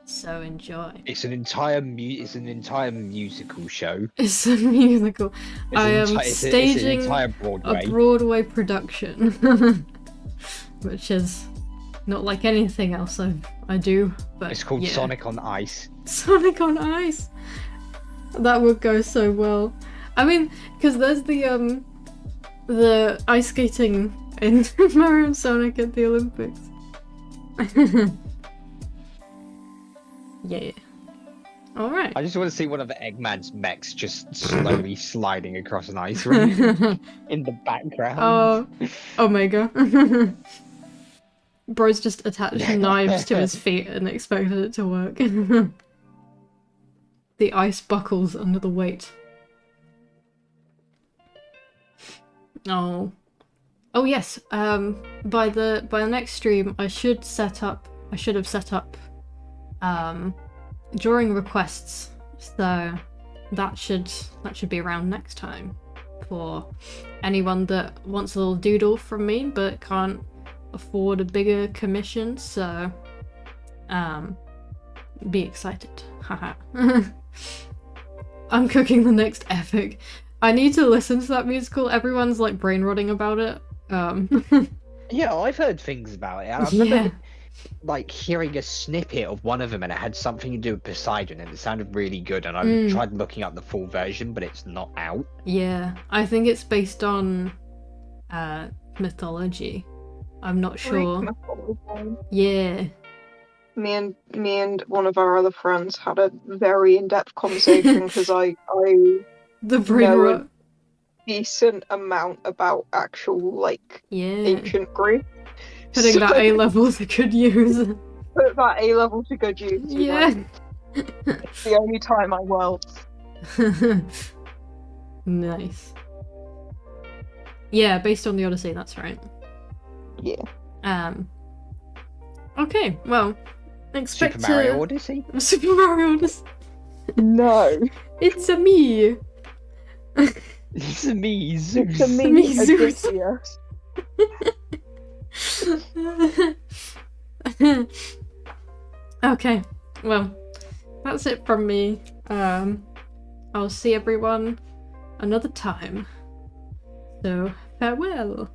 So enjoy. It's an entire musical show. It's a musical. I am It's an staging entire a Broadway. Broadway production, which is not like anything else I do. But It's called yeah. Sonic on Ice. Sonic on Ice. That would go so well. I mean, because there's the ice skating in Mario and Sonic at the Olympics. Yeah. All right. I just want to see one of Eggman's mechs just slowly sliding across an ice rink in the background. Oh, Omega. Bro's just attached knives to his feet and expected it to work. The ice buckles under the weight. Oh. Oh yes. By the next stream, I should have set up drawing requests. So that should be around next time for anyone that wants a little doodle from me but can't afford a bigger commission. So be excited. Haha. I'm cooking the next epic. I need to listen to that musical. Everyone's like brain rotting about it. Yeah, I've heard things about it. I remember like hearing a snippet of one of them, and it had something to do with Poseidon, and it sounded really good. And I tried looking up the full version, but it's not out. Yeah, I think it's based on mythology. I'm not sure. Yeah. Me and one of our other friends had a very in-depth conversation because I The brain know rot. a decent amount about actual like Yeah. ancient Greek. Putting that A level to good use. Put that A level to good use. Yeah. It's the only time I will. Nice. Yeah, based on the Odyssey, that's right. Yeah. Okay, well, expect Super Mario Odyssey. Super Mario Odyssey. No. It's a me. It's a me, Zeus. It's a Me, me, Zeus. Odysseus. Okay, well, that's it from me. I'll see everyone another time. So, farewell.